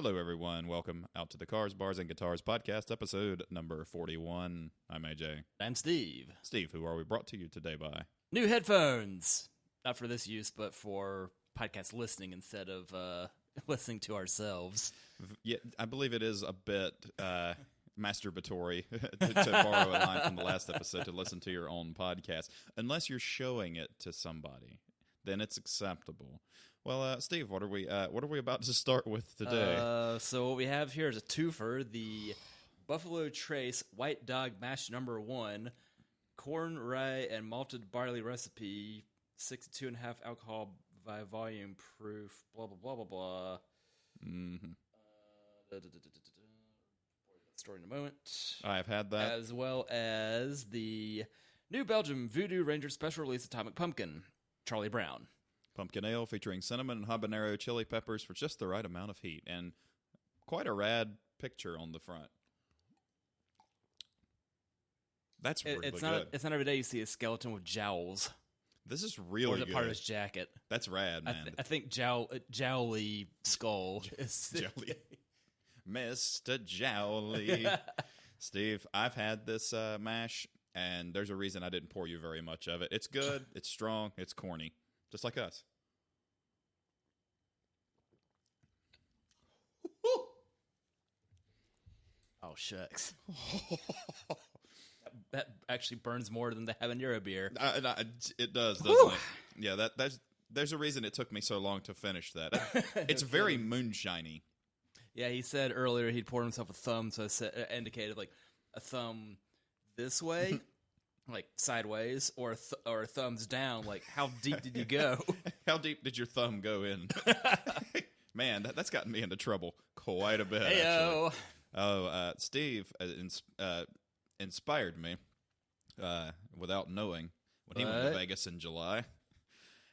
Hello, everyone. Welcome out to the Cars, Bars, and Guitars podcast, episode number 41. I'm AJ. I'm Steve. Steve, who are we brought to you today by? New headphones. Not for this use, but for podcast listening instead of listening to ourselves. Yeah, I believe it is a bit masturbatory to borrow a line from the last episode to listen to your own podcast, unless you're showing it to somebody. Then it's acceptable. Well, Steve, what are we about to start with today? So what we have here is a twofer: the Buffalo Trace White Dog Mash No. 1, corn, rye, and malted barley recipe, 62.5 alcohol by volume proof. Blah blah blah blah blah. Mm-hmm. Story in a moment. I've had that, as well as the New Belgium Voodoo Ranger Special Release Atomic Pumpkin, Charlie Brown. Pumpkin ale featuring cinnamon and habanero chili peppers for just the right amount of heat, and quite a rad picture on the front. That's really good. It's not every day you see a skeleton with jowls. This is really good. Or the part of his jacket. That's rad, man. I think jowly skull is Jowly. Mr. Jowly. Steve, I've had this mash, and there's a reason I didn't pour you very much of it. It's good, it's strong, it's corny. Just like us. Oh, shucks. That actually burns more than the habanero beer. It does, doesn't it? Yeah, there's a reason it took me so long to finish that. It's very moonshiny. Yeah, he said earlier he'd poured himself a thumb, so I indicated like a thumb this way. Like sideways, or thumbs down. Like, how deep did you go? How deep did your thumb go in? Man, that's gotten me into trouble quite a bit. Heyo. Actually. Oh, Steve inspired me without knowing when he went to Vegas in July.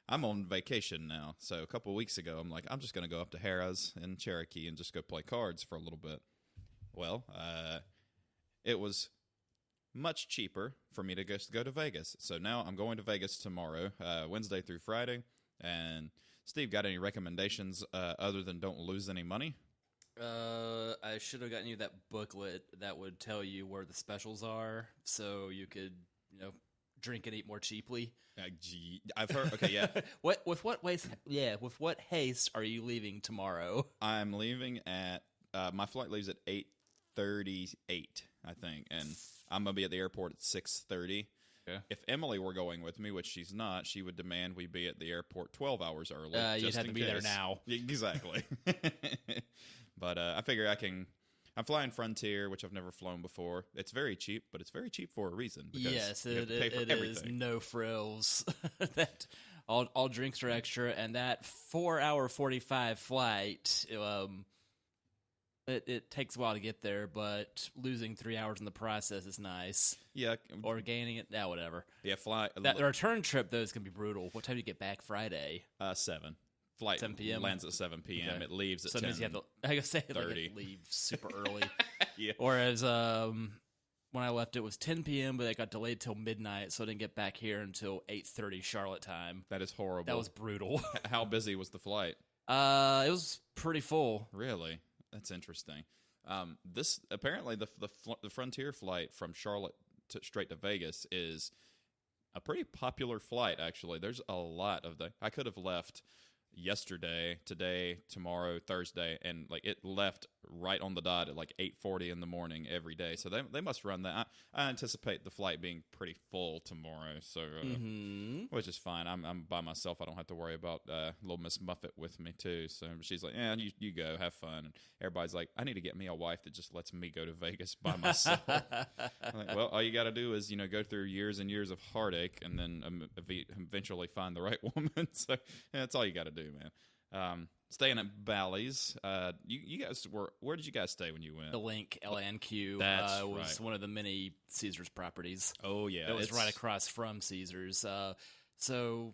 I'm on vacation now, so a couple of weeks ago, I'm like, I'm just going to go up to Harrah's in Cherokee and just go play cards for a little bit. Well, it was much cheaper for me to just go to Vegas. So now I'm going to Vegas tomorrow, Wednesday through Friday. And Steve, got any recommendations other than don't lose any money? I should have gotten you that booklet that would tell you where the specials are, so you could, drink and eat more cheaply. I've heard. Okay, yeah. With what haste are you leaving tomorrow? I'm leaving at my flight leaves at 8:38, I think, and I'm gonna be at the airport at 6:30. Okay. If Emily were going with me, which she's not, she would demand we be at the airport 12 hours early. You'd have to be there now. Exactly. But I figure I'm flying Frontier, which I've never flown before. It's very cheap, but it's very cheap for a reason. Yes, it is no frills. That all drinks are extra, and that 4-hour 45 flight. It takes a while to get there, but losing 3 hours in the process is nice. Yeah. Or gaining it, whatever. Yeah, The return trip, though, is going to be brutal. What time do you get back Friday? 7. Flight 7 p.m.? Lands at 7 p.m. Okay. It leaves at 10:30. So you have to, like I say, leave super early. Yeah. Whereas when I left, it was 10 p.m., but it got delayed till midnight, so I didn't get back here until 8:30 Charlotte time. That is horrible. That was brutal. How busy was the flight? It was pretty full. Really? That's interesting. This apparently the Frontier flight from Charlotte straight to Vegas is a pretty popular flight. Actually, there's a lot of I could have left yesterday, today, tomorrow, Thursday, and like it left right on the dot at like 8:40 in the morning every day. So they must run that. I anticipate the flight being pretty full tomorrow, so which is fine. I'm by myself. I don't have to worry about little Miss Muffet with me too. So she's like, yeah, you go, have fun. And everybody's like, I need to get me a wife that just lets me go to Vegas by myself. I'm like, well, all you got to do is go through years and years of heartache, and then eventually find the right woman. So that's all you got to do, man. Staying at Bally's. You guys where did you guys stay when you went? The Link, LANQ. That's was right. one of the many Caesars properties. Oh, yeah. It was right across from Caesars. So,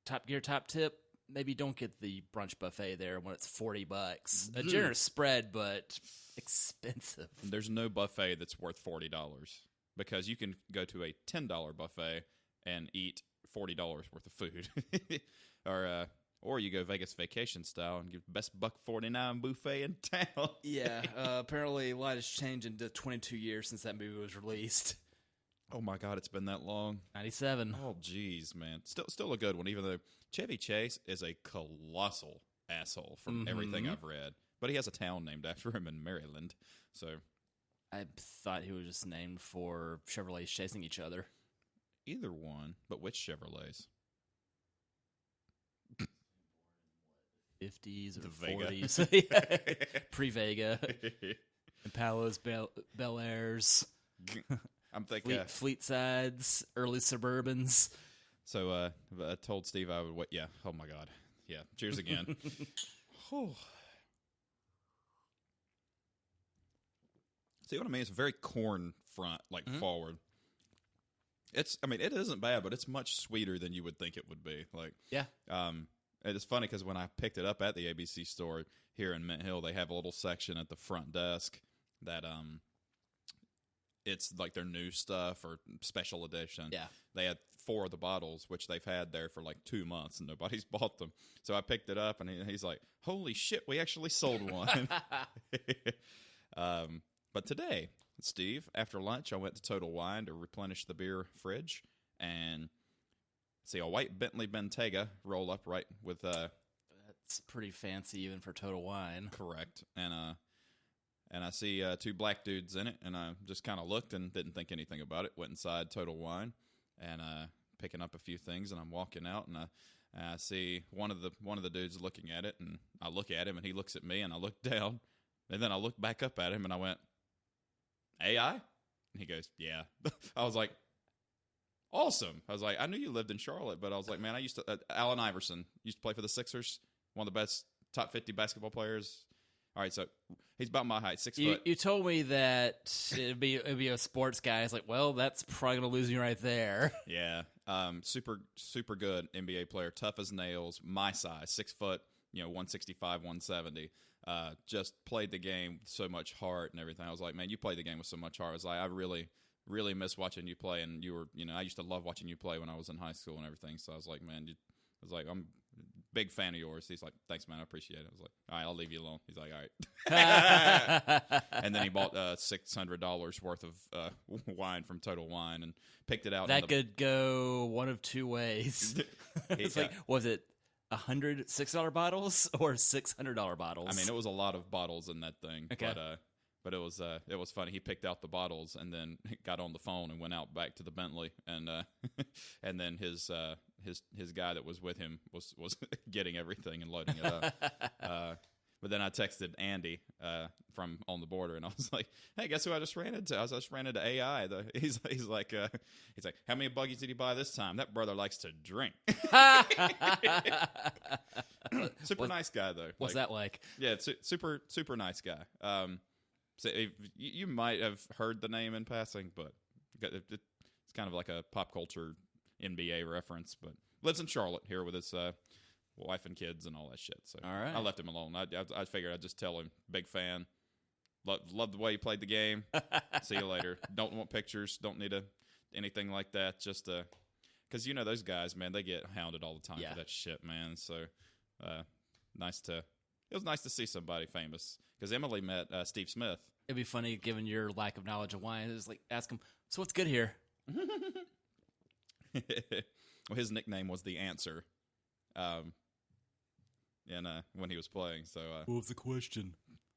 Top Gear, top tip, maybe don't get the brunch buffet there when it's $40. A generous spread, but expensive. There's no buffet that's worth $40 because you can go to a $10 buffet and eat $40 worth of food. Or or you go Vegas vacation style and get best $1.49 buffet in town. Yeah, apparently a lot has changed in the 22 years since that movie was released. Oh my God, it's been that long. 97. Oh geez, man, still a good one. Even though Chevy Chase is a colossal asshole from everything I've read, but he has a town named after him in Maryland. So I thought he was just named for Chevrolets chasing each other. either one, but which Chevrolets? 50s or The Vega. 40s. Pre-Vega. Impalas, Bel Airs. I'm thinking. Fleet Sides, early Suburbans. So I told Steve I would wait. Yeah. Oh my God. Yeah. Cheers again. Whew. See what I mean? It's very corn front, like forward. I mean, it isn't bad, but it's much sweeter than you would think it would be. Like, yeah. It's funny because when I picked it up at the ABC store here in Mint Hill, they have a little section at the front desk that it's like their new stuff or special edition. Yeah. They had 4 of the bottles, which they've had there for like 2 months, and nobody's bought them. So I picked it up, and he's like, "Holy shit, we actually sold one." But today, Steve, after lunch, I went to Total Wine to replenish the beer fridge, and see a white Bentley Bentayga roll up right with That's pretty fancy even for Total Wine. correct, and I see 2 black dudes in it, and I just kind of looked and didn't think anything about it. Went inside Total Wine, and picking up a few things, and I'm walking out, and I see one of the dudes looking at it, and I look at him, and he looks at me, and I look down, and then I look back up at him, and I went, "AI?" And he goes, "Yeah." I was like, "Awesome." I was like, "I knew you lived in Charlotte," but I was like, "Man, I used to." Allen Iverson used to play for the Sixers, one of the best top 50 basketball players. All right, so he's about my height, 6 foot. You told me that it'd be a sports guy. I was like, well, that's probably gonna lose me right there. Yeah, super good NBA player, tough as nails, my size, 6 foot, 165, 170. Just played the game with so much heart and everything. I was like, man, you played the game with so much heart. I was like, I really, really miss watching you play, and you were, I used to love watching you play when I was in high school and everything. So I was like, man, I'm a big fan of yours. He's like, thanks, man, I appreciate it. I was like, all right, I'll leave you alone. He's like, all right. And then he bought $600 worth of wine from Total Wine and picked it out. That could go one of two ways. It's like, was it 100 $6 bottles or $600 bottles? I mean, it was a lot of bottles in that thing. Okay. But it was funny. He picked out the bottles and then got on the phone and went out back to the Bentley, and and then his guy that was with him was getting everything and loading it up. But then I texted Andy from on the border, and I was like, "Hey, guess who I just ran into? I just ran into AI." He's like, "How many buggies did he buy this time? That brother likes to drink." Super nice guy though. What's that like? Yeah, super nice guy. So you might have heard the name in passing, but it's kind of like a pop culture NBA reference. But lives in Charlotte here with his wife and kids and all that shit. So all right. I left him alone. I figured I'd just tell him, big fan, love the way he played the game. See you later. Don't want pictures. Don't need anything like that. Just because those guys, man, they get hounded all the time for that shit, man. So it was nice to see somebody famous. Because Emily met Steve Smith. It'd be funny, given your lack of knowledge of wine, just like ask him, so what's good here? Well, his nickname was The Answer. When he was playing. So what was the question?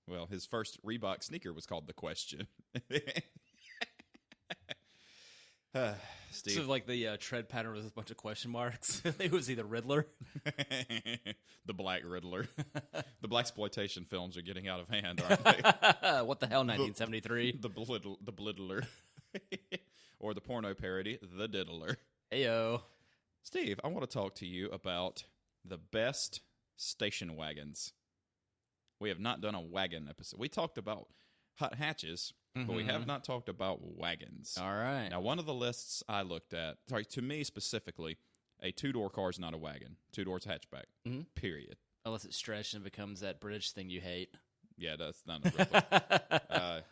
Well, his first Reebok sneaker was called The Question. Steve. So like the tread pattern was a bunch of question marks. It was either Riddler. The Black Riddler. The blaxploitation films are getting out of hand, aren't they? What the hell, 1973? The Bliddler. Or the porno parody, The Diddler. Heyo. Steve, I want to talk to you about the best station wagons. We have not done a wagon episode. We talked about hut hatches, but we have not talked about wagons. All right. Now, one of the lists I looked at, to me specifically, a 2-door car is not a wagon. 2 doors hatchback, period. Unless it's stretched and becomes that British thing you hate. Yeah, that's not a real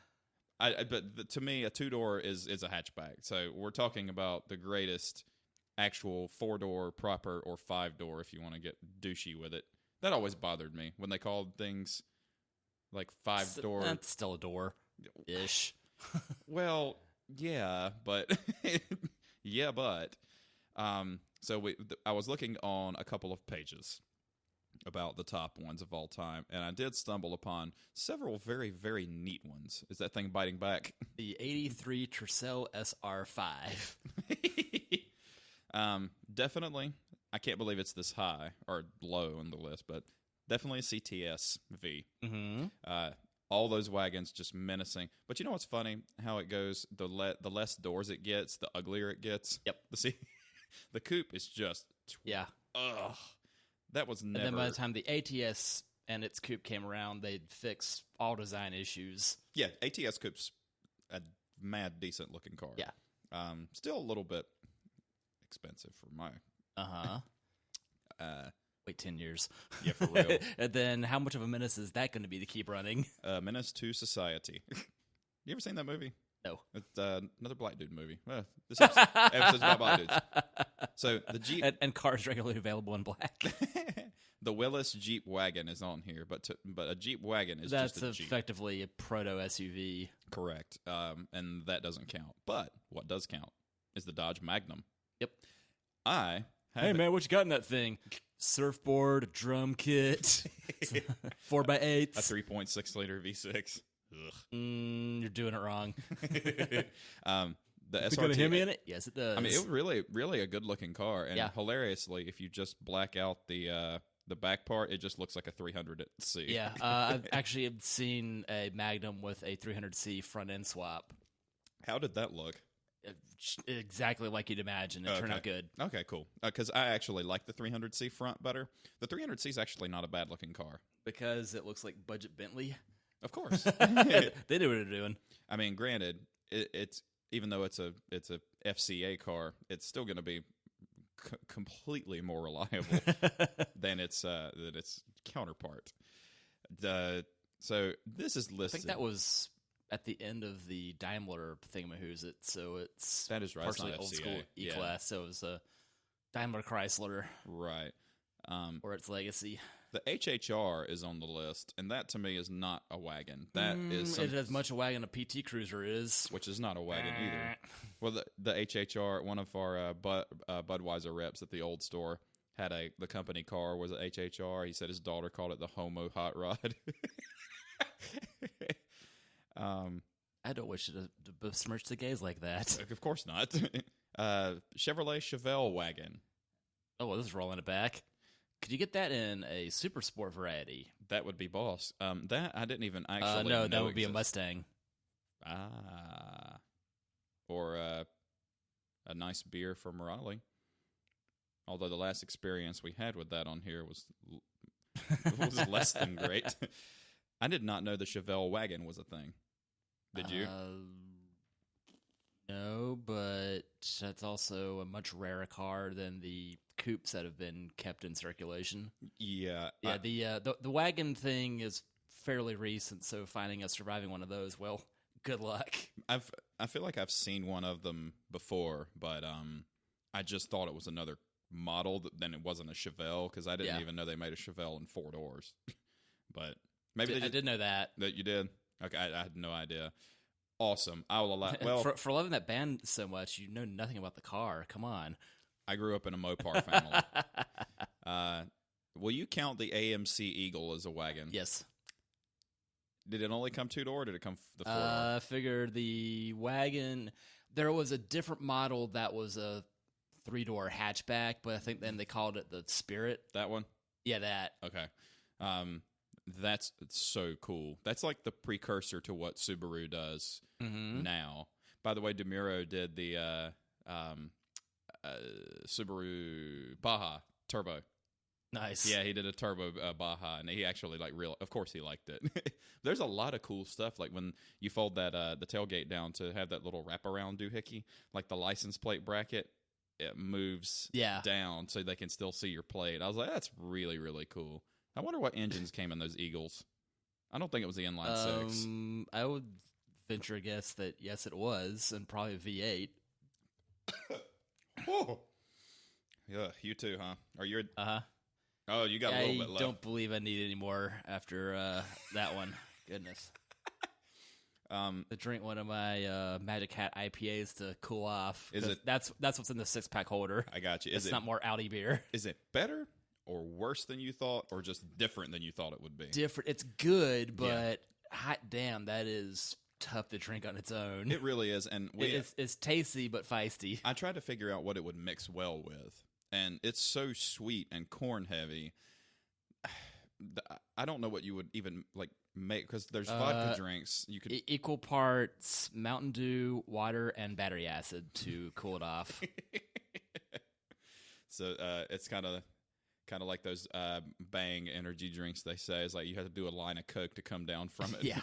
but to me, a 2-door is a hatchback. So we're talking about the greatest actual 4-door proper or 5-door if you want to get douchey with it. That always bothered me when they called things like 5-door. That's still a door-ish. Well, yeah, but so I was looking on a couple of pages about the top ones of all time, and I did stumble upon several very, very neat ones. Is that thing biting back? The 83 Tercel SR5. Definitely. I can't believe it's this high or low on the list, but definitely a CTS V. Mm-hmm. All those wagons just menacing. But you know what's funny? How it goes, the less doors it gets, the uglier it gets. Yep. The coupe is just... Yeah. Ugh. That was never... And then by the time the ATS and its coupe came around, they'd fix all design issues. Yeah, ATS coupe's a mad decent looking car. Yeah. Still a little bit expensive for my... Uh-huh. Wait 10 years. Yeah, for real. And then how much of a menace is that going to be to keep running? Menace to Society. You ever seen that movie? No. It's another black dude movie. This episode's about black dudes. So the Jeep... And cars regularly available in black. The Willis Jeep wagon is on here, but a Jeep wagon is That's just a Jeep. effectively a proto-SUV. Correct. And that doesn't count. But what does count is the Dodge Magnum. Yep. Hey, man, what you got in that thing? Surfboard, a drum kit, 4x8. A 3.6-liter V6. Ugh. You're doing it wrong. The It's SRT. got a Hemi in it? Yes, it does. I mean, it was really a good-looking car. And hilariously, if you just black out the back part, it just looks like a 300C. Yeah, I've actually seen a Magnum with a 300C front-end swap. How did that look? Exactly like you'd imagine. It turned out good. Okay, cool. Because I actually like the 300C front better. The 300C is actually not a bad-looking car. Because it looks like budget Bentley. Of course. They knew what they're doing. I mean, granted, it's even though it's a FCA car, it's still going to be completely more reliable than its counterpart. So this is listed. I think that was at the end of the Daimler thingamahoos. That is right. Partially old school E-Class. So it was a Daimler Chrysler, right? Or its legacy. The HHR is on the list, and that to me is not a wagon. That is it as much a wagon a PT Cruiser is, which is not a wagon either. Well, the HHR, one of our Budweiser reps at the old store had the company car was an HHR. He said his daughter called it the Homo Hot Rod. I don't wish to besmirch the gays like that. Of course not. Chevrolet Chevelle wagon. Oh, well, this is rolling it back. Could you get that in a super sport variety? That would be boss. That I didn't even actually no, know that would be a existed. Mustang. Or a nice beer from Raleigh. Although the last experience we had with that on here was less than great. I did not know the Chevelle wagon was a thing. Did you? No, but that's also a much rarer car than the coupes that have been kept in circulation. Yeah. The wagon thing is fairly recent, so finding us surviving one of those, well, good luck. I feel like I've seen one of them before, but I just thought it was another model. Then it wasn't a Chevelle because I didn't even know they made a Chevelle in 4 doors. But maybe I did know that. That you did? Okay, I had no idea. Awesome. I will allow. Well, for loving that band so much, you know nothing about the car. Come on. I grew up in a Mopar family. Will you count the AMC Eagle as a wagon? Yes. Did it only come 2-door, or did it come the 4-door? I figured the wagon. There was a different model that was a 3-door hatchback, but I think then they called it the Spirit. That one? Yeah, that. Okay. That's so cool. That's like the precursor to what Subaru does now. By the way, DeMuro did the Subaru Baja Turbo. Nice. Yeah, he did a Turbo Baja, and he actually of course he liked it. There's a lot of cool stuff, like when you fold that the tailgate down to have that little wraparound doohickey, like the license plate bracket, it moves down so they can still see your plate. I was like, that's really, really cool. I wonder what engines came in those Eagles. I don't think it was the inline 6. I would venture a guess that yes, it was, and probably a V8. Oh. Yeah, you too, huh? Are you? Uh-huh. Oh, you got a little bit left. I don't believe I need any more after that one. Goodness. To drink one of my Magic Hat IPAs to cool off. Is it? That's what's in the 6-pack holder. I got you. It's not more Audi beer. Is it better or worse than you thought, or just different than you thought it would be? Different. It's good, but hot damn, that is tough to drink on its own. It really is, and it's tasty but feisty. I tried to figure out what it would mix well with, and it's so sweet and corn heavy. I don't know what you would even like make, because there's vodka drinks. You could equal parts Mountain Dew, water, and battery acid to cool it off. So it's kind of like those Bang energy drinks. They say it's like you have to do a line of Coke to come down from it. Yeah.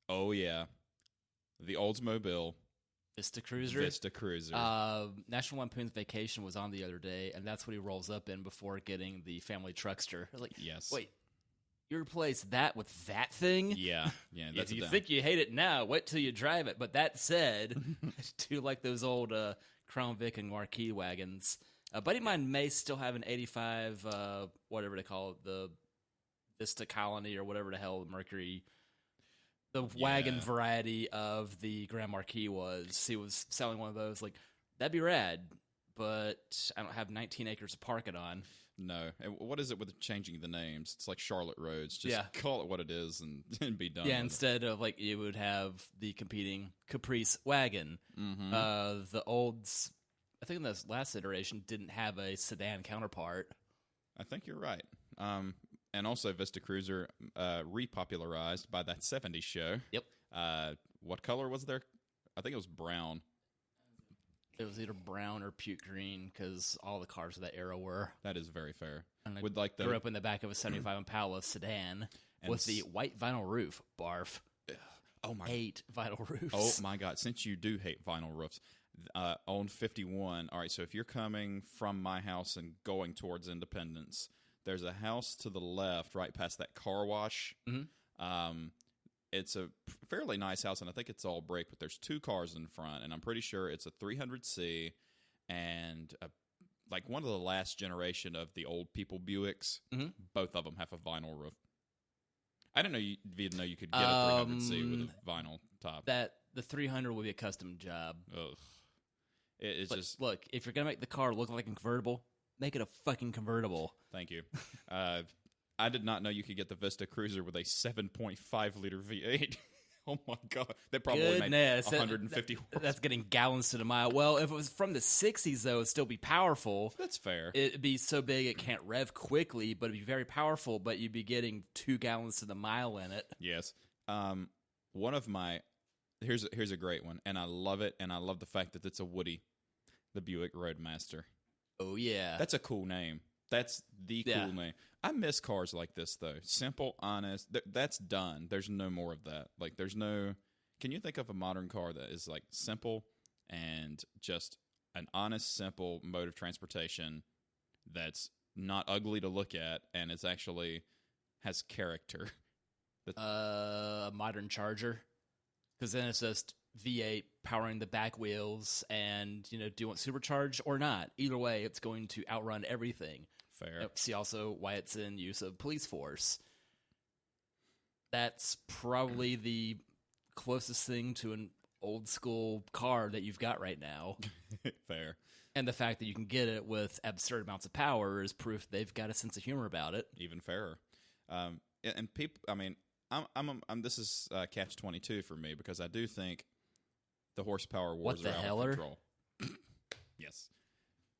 Oh yeah, the Oldsmobile Vista Cruiser. National Lampoon's Vacation was on the other day, and that's what he rolls up in before getting the family truckster. I was like, yes. Wait, you replace that with that thing? Yeah. That's if you think you hate it now, wait till you drive it. But that said, I do like those old Crown Vic and Marquis wagons. A buddy of mine may still have an 85, whatever they call it, the Vista Colony or whatever the hell the Mercury, the wagon variety of the Grand Marquis was. He was selling one of those. Like, that'd be rad, but I don't have 19 acres to park it on. No. And what is it with changing the names? It's like Charlotte Roads. Just call it what it is and be done. Yeah, instead of like you would have the competing Caprice wagon. Mm-hmm. The olds, I think in this last iteration, didn't have a sedan counterpart. I think you're right. And also Vista Cruiser repopularized by that 70s show. Yep. What color was there? I think it was brown. It was either brown or puke green because all the cars of that era were. That is very fair. And I With like grew up in the back of a 75 Impala sedan with the white vinyl roof. Barf. Oh my! Hate vinyl roofs. Oh my God! Since you do hate vinyl roofs, on 51. All right, so if you're coming from my house and going towards Independence, there's a house to the left, right past that car wash. Mm-hmm. It's a fairly nice house, and I think it's all brick, but there's two cars in front, and I'm pretty sure it's a 300C and like one of the last generation of the old people Buicks. Mm-hmm. Both of them have a vinyl roof. I didn't know you could get a 300C with a vinyl top. That the 300 will be a custom job. Ugh. It's just look. If you're gonna make the car look like a convertible, make it a fucking convertible. Thank you. I did not know you could get the Vista Cruiser with a 7.5 liter V8. Oh my God, that probably made 150 horsepower. That's getting gallons to the mile. Well, if it was from the 60s, though, it'd still be powerful. That's fair. It'd be so big it can't rev quickly, but it'd be very powerful. But you'd be getting 2 gallons to the mile in it. Yes. One of my here's a great one, and I love it, and I love the fact that it's a Woody, the Buick Roadmaster. Oh yeah, that's a cool name. That's the cool name. I miss cars like this, though. Simple, honest. That's done. There's no more of that. Like, there's no... Can you think of a modern car that is, like, simple and just an honest, simple mode of transportation that's not ugly to look at and it's actually has character? A modern Charger. Because then it's just V8 powering the back wheels and, do you want supercharged or not? Either way, it's going to outrun everything. Fair. See also why it's in use of police force. That's probably the closest thing to an old school car that you've got right now. Fair. And the fact that you can get it with absurd amounts of power is proof they've got a sense of humor about it. Even fairer. And people, I mean, this is catch-22 for me because I do think the horsepower wars are out of control. Yes.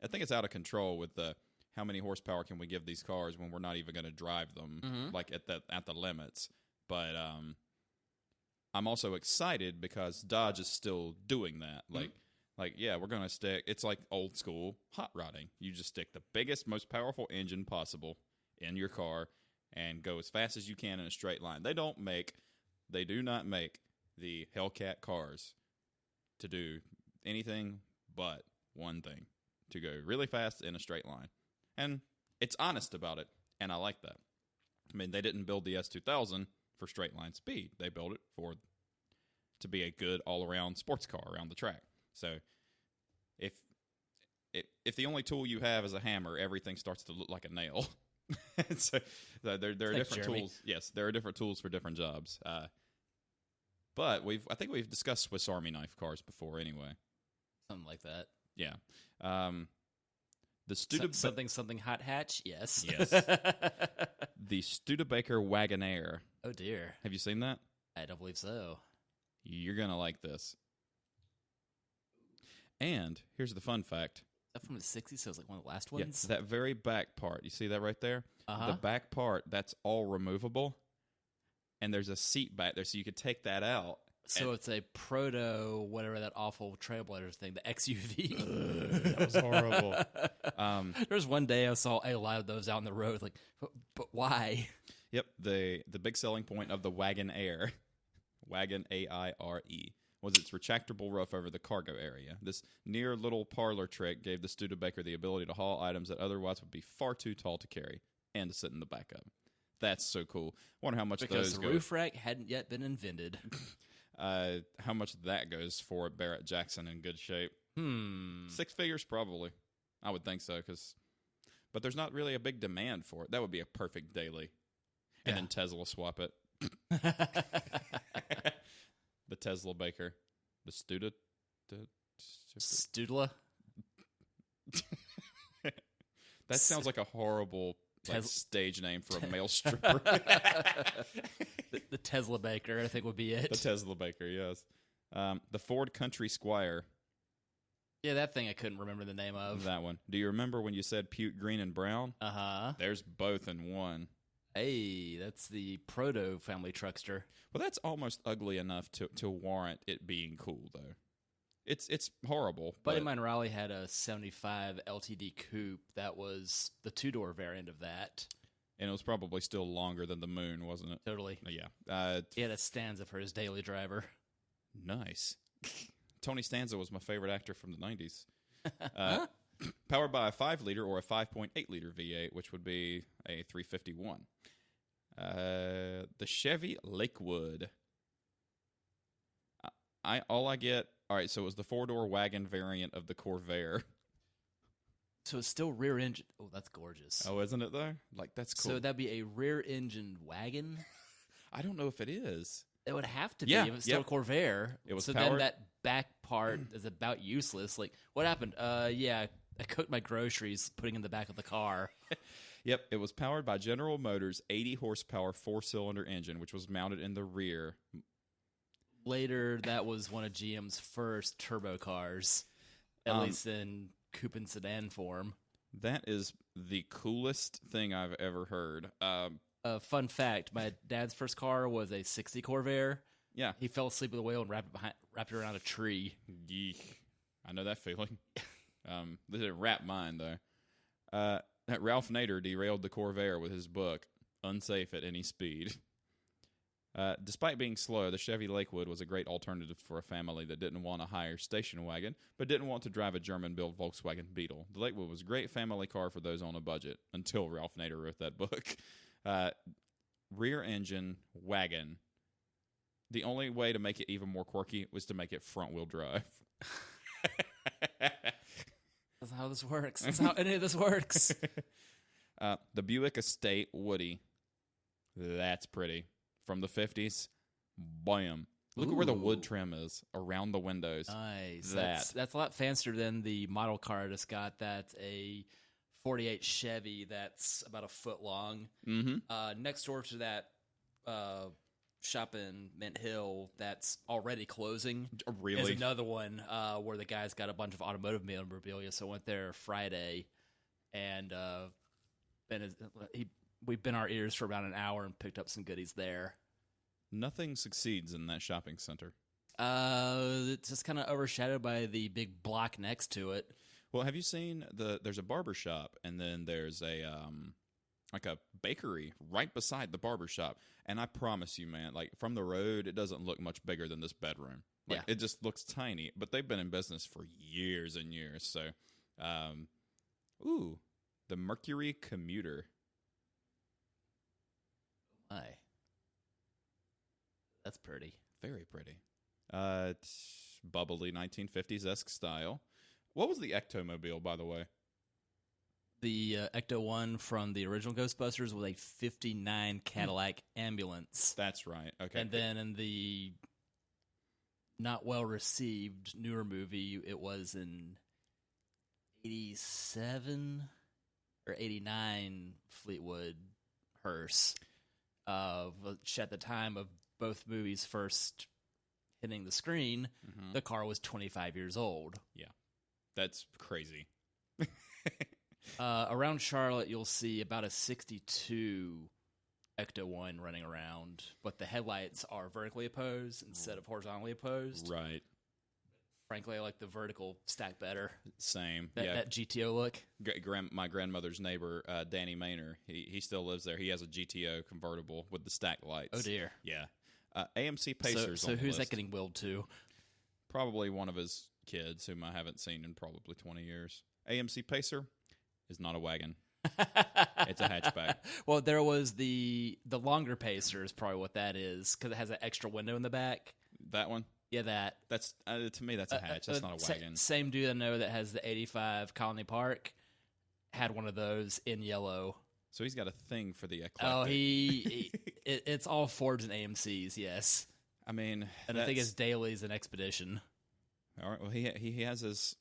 I think it's out of control with the how many horsepower can we give these cars when we're not even going to drive them like at the limits. But I'm also excited because Dodge is still doing that. Like yeah, we're going to stick. It's like old school hot rodding. You just stick the biggest, most powerful engine possible in your car and go as fast as you can in a straight line. They do not make the Hellcat cars to do anything but one thing, to go really fast in a straight line. And it's honest about it, and I like that. I mean, they didn't build the S2000 for straight line speed. They built it to be a good all-around sports car around the track. So if if the only tool you have is a hammer, everything starts to look like a nail. so there are different Jeremy. tools. Yes, there are different tools for different jobs. But I think we've discussed Swiss Army knife cars before. Anyway, Something like that. yeah. The Something hot hatch. Yes. Yes. The Studebaker Wagonaire. Oh dear. Have you seen that? I don't believe so. You're gonna like this. And here's the fun fact. Is that from the 60s? So it's like one of the last Yeah, ones? that very back part. You see that right there? Uh-huh. The back part, that's all removable. And there's a seat back there, so you could take that out. So it's a proto, whatever that awful Trailblazers thing, the XUV. That was horrible. There was one day I saw a lot of those out on the road. Like, but why? Yep, the big selling point of the Wagonaire, Wagon A-I-R-E, was its retractable roof over the cargo area. This near little parlor trick gave the Studebaker the ability to haul items that otherwise would be far too tall to carry and to sit in the back of. That's so cool. I wonder how much Because those the roof rack hadn't yet been invented. How much that goes for at Barrett Jackson in good shape? 6 figures probably. I would think so, but there's not really a big demand for it. That would be a perfect daily. And then Tesla swap it. The Tesla Baker. The Studla? That sounds like a horrible stage name for a male stripper. The Tesla Baker, I think, would be it. The Tesla Baker, yes. The Ford Country Squire. Yeah, that thing I couldn't remember the name of. That one. Do you remember when you said puke, green, and brown? Uh-huh. There's both in one. Hey, that's the proto family truckster. Well, that's almost ugly enough to warrant it being cool, though. It's horrible. Buddy of mine, Raleigh, had a 75 LTD coupe that was the two-door variant of that. And it was probably still longer than the Moon, wasn't it? Totally. Yeah. He had a Stanza for his daily driver. Nice. Tony Stanza was my favorite actor from the 90s. Powered by a 5-liter or a 5.8-liter V8, which would be a 351. The Chevy Lakewood. All I get... All right, so it was the 4-door wagon variant of the Corvair. So it's still rear engine. Oh, that's gorgeous. Oh, isn't it, though? Like, that's cool. So that'd be a rear engine wagon? I don't know if it is. It would have to be Yeah, if it's still a Corvair. It was so powered. then that back part is about useless. Like, what happened? Yeah, I cooked my groceries putting in the back of the car. Yep, it was powered by General Motors' 80-horsepower 4-cylinder engine, which was mounted in the rear. Later, that was one of GM's first turbo cars, at least in coupe and sedan form. That is the coolest thing I've ever heard. Fun fact, my dad's first car was a 60 Corvair. Yeah. He fell asleep with the wheel and wrapped it around a tree. Yeek. I know that feeling. They didn't wrap mine, though. Ralph Nader derailed the Corvair with his book, Unsafe at Any Speed. Despite being slow, the Chevy Lakewood was a great alternative for a family that didn't want a higher station wagon, but didn't want to drive a German-built Volkswagen Beetle. The Lakewood was a great family car for those on a budget, until Ralph Nader wrote that book. Rear engine wagon. The only way to make it even more quirky was to make it front-wheel drive. That's how this works. That's how any of this works. The Buick Estate Woody. That's pretty. From the 50s. Bam. Look at where the wood trim is around the windows. Nice. That's a lot fancier than the model car I just got. That's a 48 Chevy that's about a foot long. Mm-hmm. Next door to that shop in Mint Hill that's already closing. Really? Is another one where the guy's got a bunch of automotive memorabilia. So I went there Friday, and we've been our ears for about an hour and picked up some goodies there. Nothing succeeds in that shopping center. It's just kind of overshadowed by the big block next to it. Well, have you seen there's a barber shop, and then there's a like a bakery right beside the barber shop. And I promise you, man, like from the road, it doesn't look much bigger than this bedroom. Like it just looks tiny. But they've been in business for years and years. So, the Mercury Commuter. My. That's pretty. Very pretty. It's bubbly 1950s-esque style. What was the Ectomobile, by the way? The Ecto-1 from the original Ghostbusters was a 59 Cadillac ambulance. That's right. Okay. And then in the not well-received newer movie, it was in 87 or 89 Fleetwood hearse, which at the time of both movies first hitting the screen, the car was 25 years old. Yeah, that's crazy. Around Charlotte, you'll see about a 62 Ecto-1 running around, but the headlights are vertically opposed instead of horizontally opposed. Right. Frankly, I like the vertical stack better. Same. That GTO look. My grandmother's neighbor, Danny Maynor, he still lives there. He has a GTO convertible with the stack lights. Oh, dear. Yeah. AMC Pacers. So on the who's list. that getting willed to? Probably one of his kids, whom I haven't seen in probably 20 years. AMC Pacer is not a wagon. It's a hatchback. Well, there was the longer Pacer is probably what that is, because it has an extra window in the back. That one? Yeah, that. That's to me, that's a hatch. That's not a wagon. Same dude I know that has the 85 Colony Park had one of those in yellow. So he's got a thing for the eclectic. Oh, it's all Fords and AMCs, yes. I mean, and I think it's dailies and Expedition. All right. Well, he has his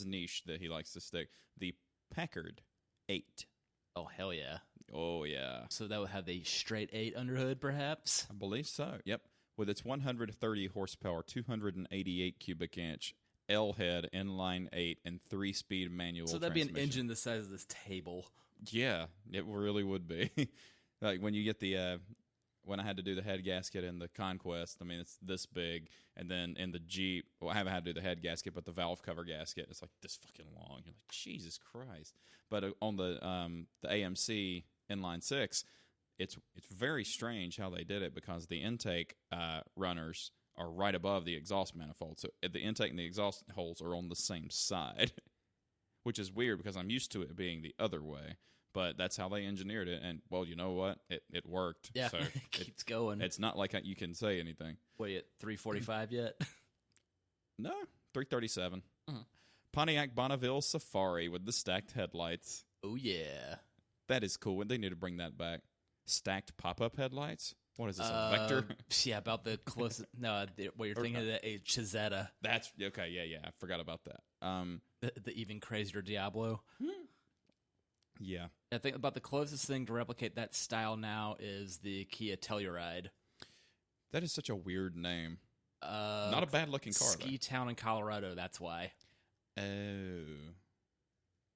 niche that he likes to stick. The Packard 8. Oh, hell yeah. Oh, yeah. So that would have the straight 8 underhood, perhaps? I believe so. Yep. With its 130 horsepower, 288 cubic inch L head inline 8 and 3-speed manual. So that'd be an engine the size of this table. Yeah, it really would be. Like when you get the when I had to do the head gasket in the Conquest, I mean it's this big, and then in the Jeep, well, I haven't had to do the head gasket, but the valve cover gasket, it's like this fucking long. You're like, Jesus Christ! But on the AMC inline 6, it's very strange how they did it, because the intake runners are right above the exhaust manifold, so the intake and the exhaust holes are on the same side, which is weird because I'm used to it being the other way. But that's how they engineered it, and, well, you know what? It worked. Yeah, so it keeps going. It's not like you can say anything. What, are you at 345 yet? No, 337. Mm-hmm. Pontiac Bonneville Safari with the stacked headlights. Oh, yeah. That is cool. They need to bring that back. Stacked pop-up headlights? What is this, a Vector? Yeah, about the closest. No, what you're thinking of a Chisetta. That's, okay, yeah, I forgot about that. The even crazier Diablo. Yeah. I think about the closest thing to replicate that style now is the Kia Telluride. That is such a weird name. Not a bad-looking car, Ski Town in Colorado, that's why. Oh.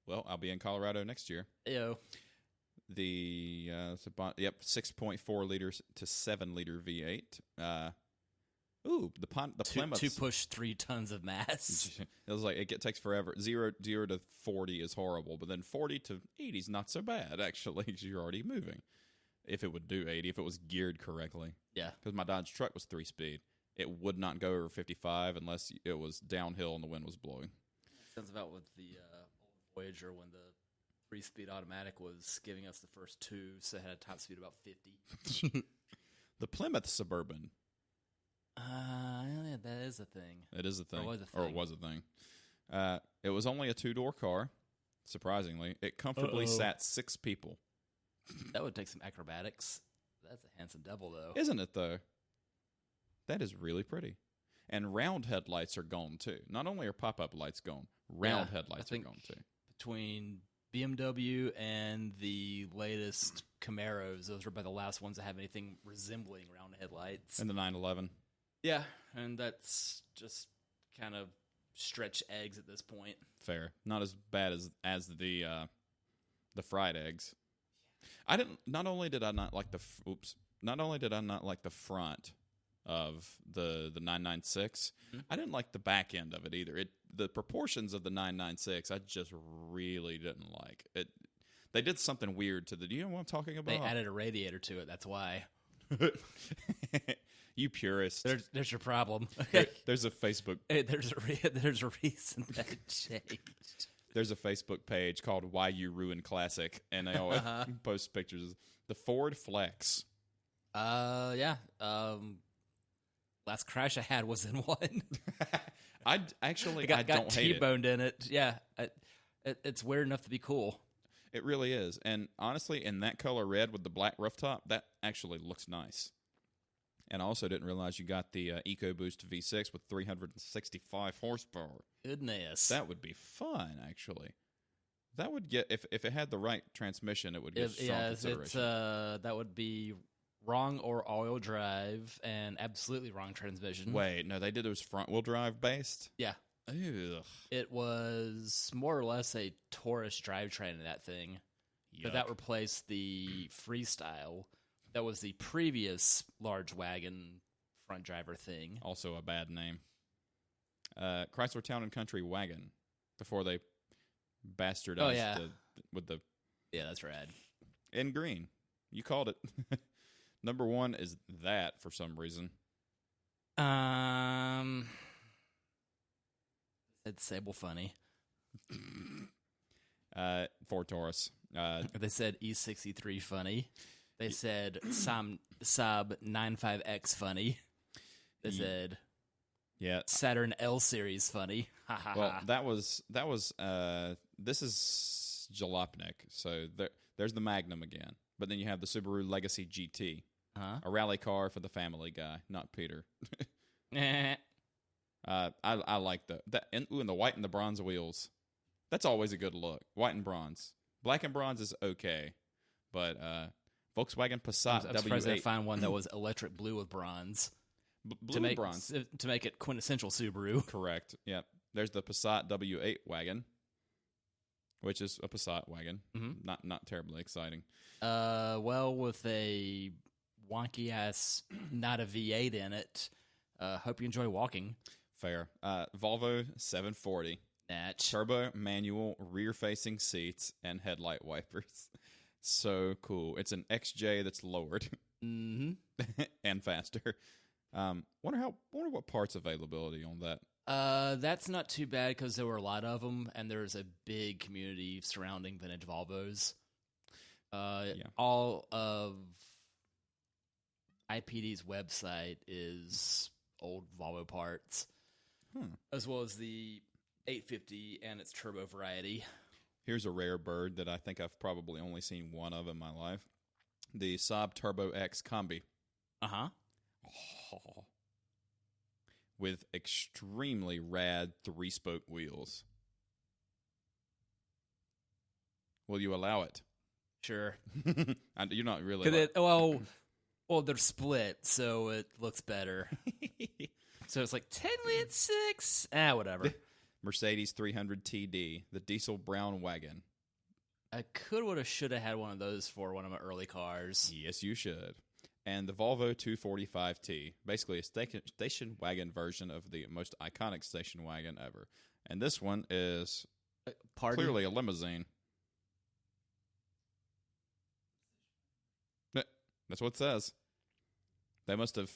Well, I'll be in Colorado next year. Ew. The 6.4 liters to 7 liter V8. The Plymouth to push 3 tons of mass. It was like it takes forever. 0 to 40 is horrible, but then 40 to 80 is not so bad actually, because you're already moving. If it would do 80, if it was geared correctly. Yeah. Because my Dodge truck was 3-speed. It would not go over 55 unless it was downhill and the wind was blowing. Sounds about with the old Voyager when the 3-speed automatic was giving us the first 2, so it had a top speed of about 50. The Plymouth Suburban. Yeah, that is a thing. It is a thing. Or it was a thing. It was only a 2-door car, surprisingly. It comfortably sat 6 people. That would take some acrobatics. That's a handsome devil, though. Isn't it, though? That is really pretty. And round headlights are gone, too. Not only are pop-up lights gone, round headlights are gone, too. Between BMW and the latest Camaros, those were about the last ones that have anything resembling round headlights. And the 911. Yeah, and that's just kind of stretched eggs at this point. Fair. Not as bad as the fried eggs. Not only did I not like the front of the 996, I didn't like the back end of it either. The proportions of the 996 I just really didn't like. They did something weird to the. Do you know what I'm talking about? They added a radiator to it. That's why. You purist. There's your problem. There's a Facebook. Hey, there's a reason that it changed. There's a Facebook page called "Why You Ruin Classic," and they always post pictures. The Ford Flex. Yeah. Last crash I had was in one. I got don't hate it. T-boned in it. Yeah, it's weird enough to be cool. It really is. And honestly, in that color red with the black rooftop, that actually looks nice. And I also didn't realize you got the EcoBoost V6 with 365 horsepower. Goodness. That would be fun, actually. That would get, if it had the right transmission, it would get strong consideration. That would be wrong or all-wheel drive and absolutely wrong transmission. Wait, no, they did those front-wheel drive based? Yeah. Ugh. It was more or less a Taurus drivetrain in that thing. Yuck. But that replaced the Freestyle. That was the previous large wagon front driver thing. Also a bad name. Chrysler Town & Country wagon before they bastardized with the... Yeah, that's rad. In green. You called it. Number one is that for some reason. It's Sable Funny. Ford Taurus. They said E63 funny. They said Saab 95X funny. They said Saturn L Series funny. Well, that was this is Jalopnik. So there's the Magnum again. But then you have the Subaru Legacy GT. A rally car for the family guy, not Peter. I like that. And the white and the bronze wheels. That's always a good look. White and bronze. Black and bronze is okay. But Volkswagen Passat I'm surprised W8. I found one that was electric blue with bronze. Blue bronze. To make it quintessential Subaru. Correct. Yep. There's the Passat W8 wagon, which is a Passat wagon. Mm-hmm. Not terribly exciting. Well, with a wonky ass, not a V8 in it. Hope you enjoy walking. Fair. Volvo 740. Natch. Turbo manual rear facing seats and headlight wipers. So cool. It's an XJ that's lowered. Mm-hmm. And faster. Wonder what parts availability on that. That's not too bad because there were a lot of them, and there's a big community surrounding vintage Volvos. All of IPD's website is old Volvo parts, as well as the 850 and its turbo variety. Here's a rare bird that I think I've probably only seen one of in my life. The Saab Turbo X Combi. Uh-huh. Oh. With extremely rad 3-spoke wheels. Will you allow it? Sure. You're not really... Well, they're split, so it looks better. So it's like 10 with 6. Whatever. Mercedes 300 TD, the diesel brown wagon. I would have, should have had one of those for one of my early cars. Yes, you should. And the Volvo 245T, basically a station wagon version of the most iconic station wagon ever. And this one is clearly a limousine. That's what it says. They must have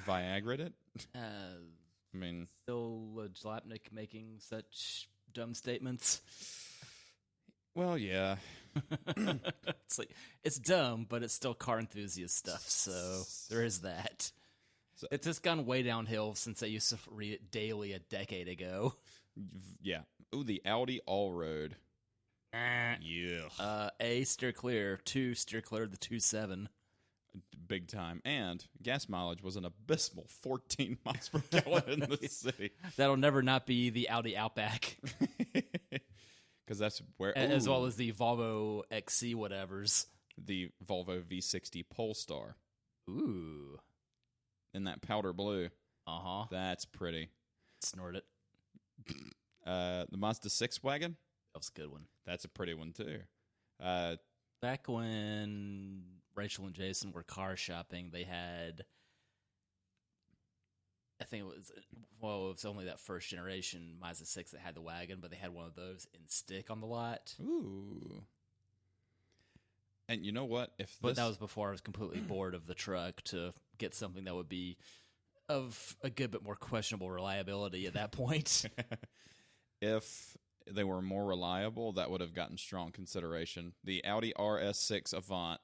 Viagra'd it. I mean, still Jalopnik making such dumb statements. Well, yeah. It's like, it's dumb, but it's still car enthusiast stuff, so there is that. So, it's just gone way downhill since I used to read it daily a decade ago. Yeah. Ooh, the Audi Allroad. Yeah. A, steer clear. 2, steer clear of the 2.7. Big time. And gas mileage was an abysmal 14 miles per gallon in the city. That'll never not be the Audi Outback. Because that's where... As well as the Volvo XC whatevers. The Volvo V60 Polestar. Ooh. In that powder blue. Uh-huh. That's pretty. Snort it. The Mazda 6 wagon. That was a good one. That's a pretty one, too. Back when Rachel and Jason were car shopping, they had... I think it was only that first generation Mazda 6 that had the wagon, but they had one of those in stick on the lot. Ooh. And you know what? But that was before I was completely bored of the truck to get something that would be of a good but more questionable reliability at that point. If they were more reliable, that would have gotten strong consideration. The Audi RS6 Avant.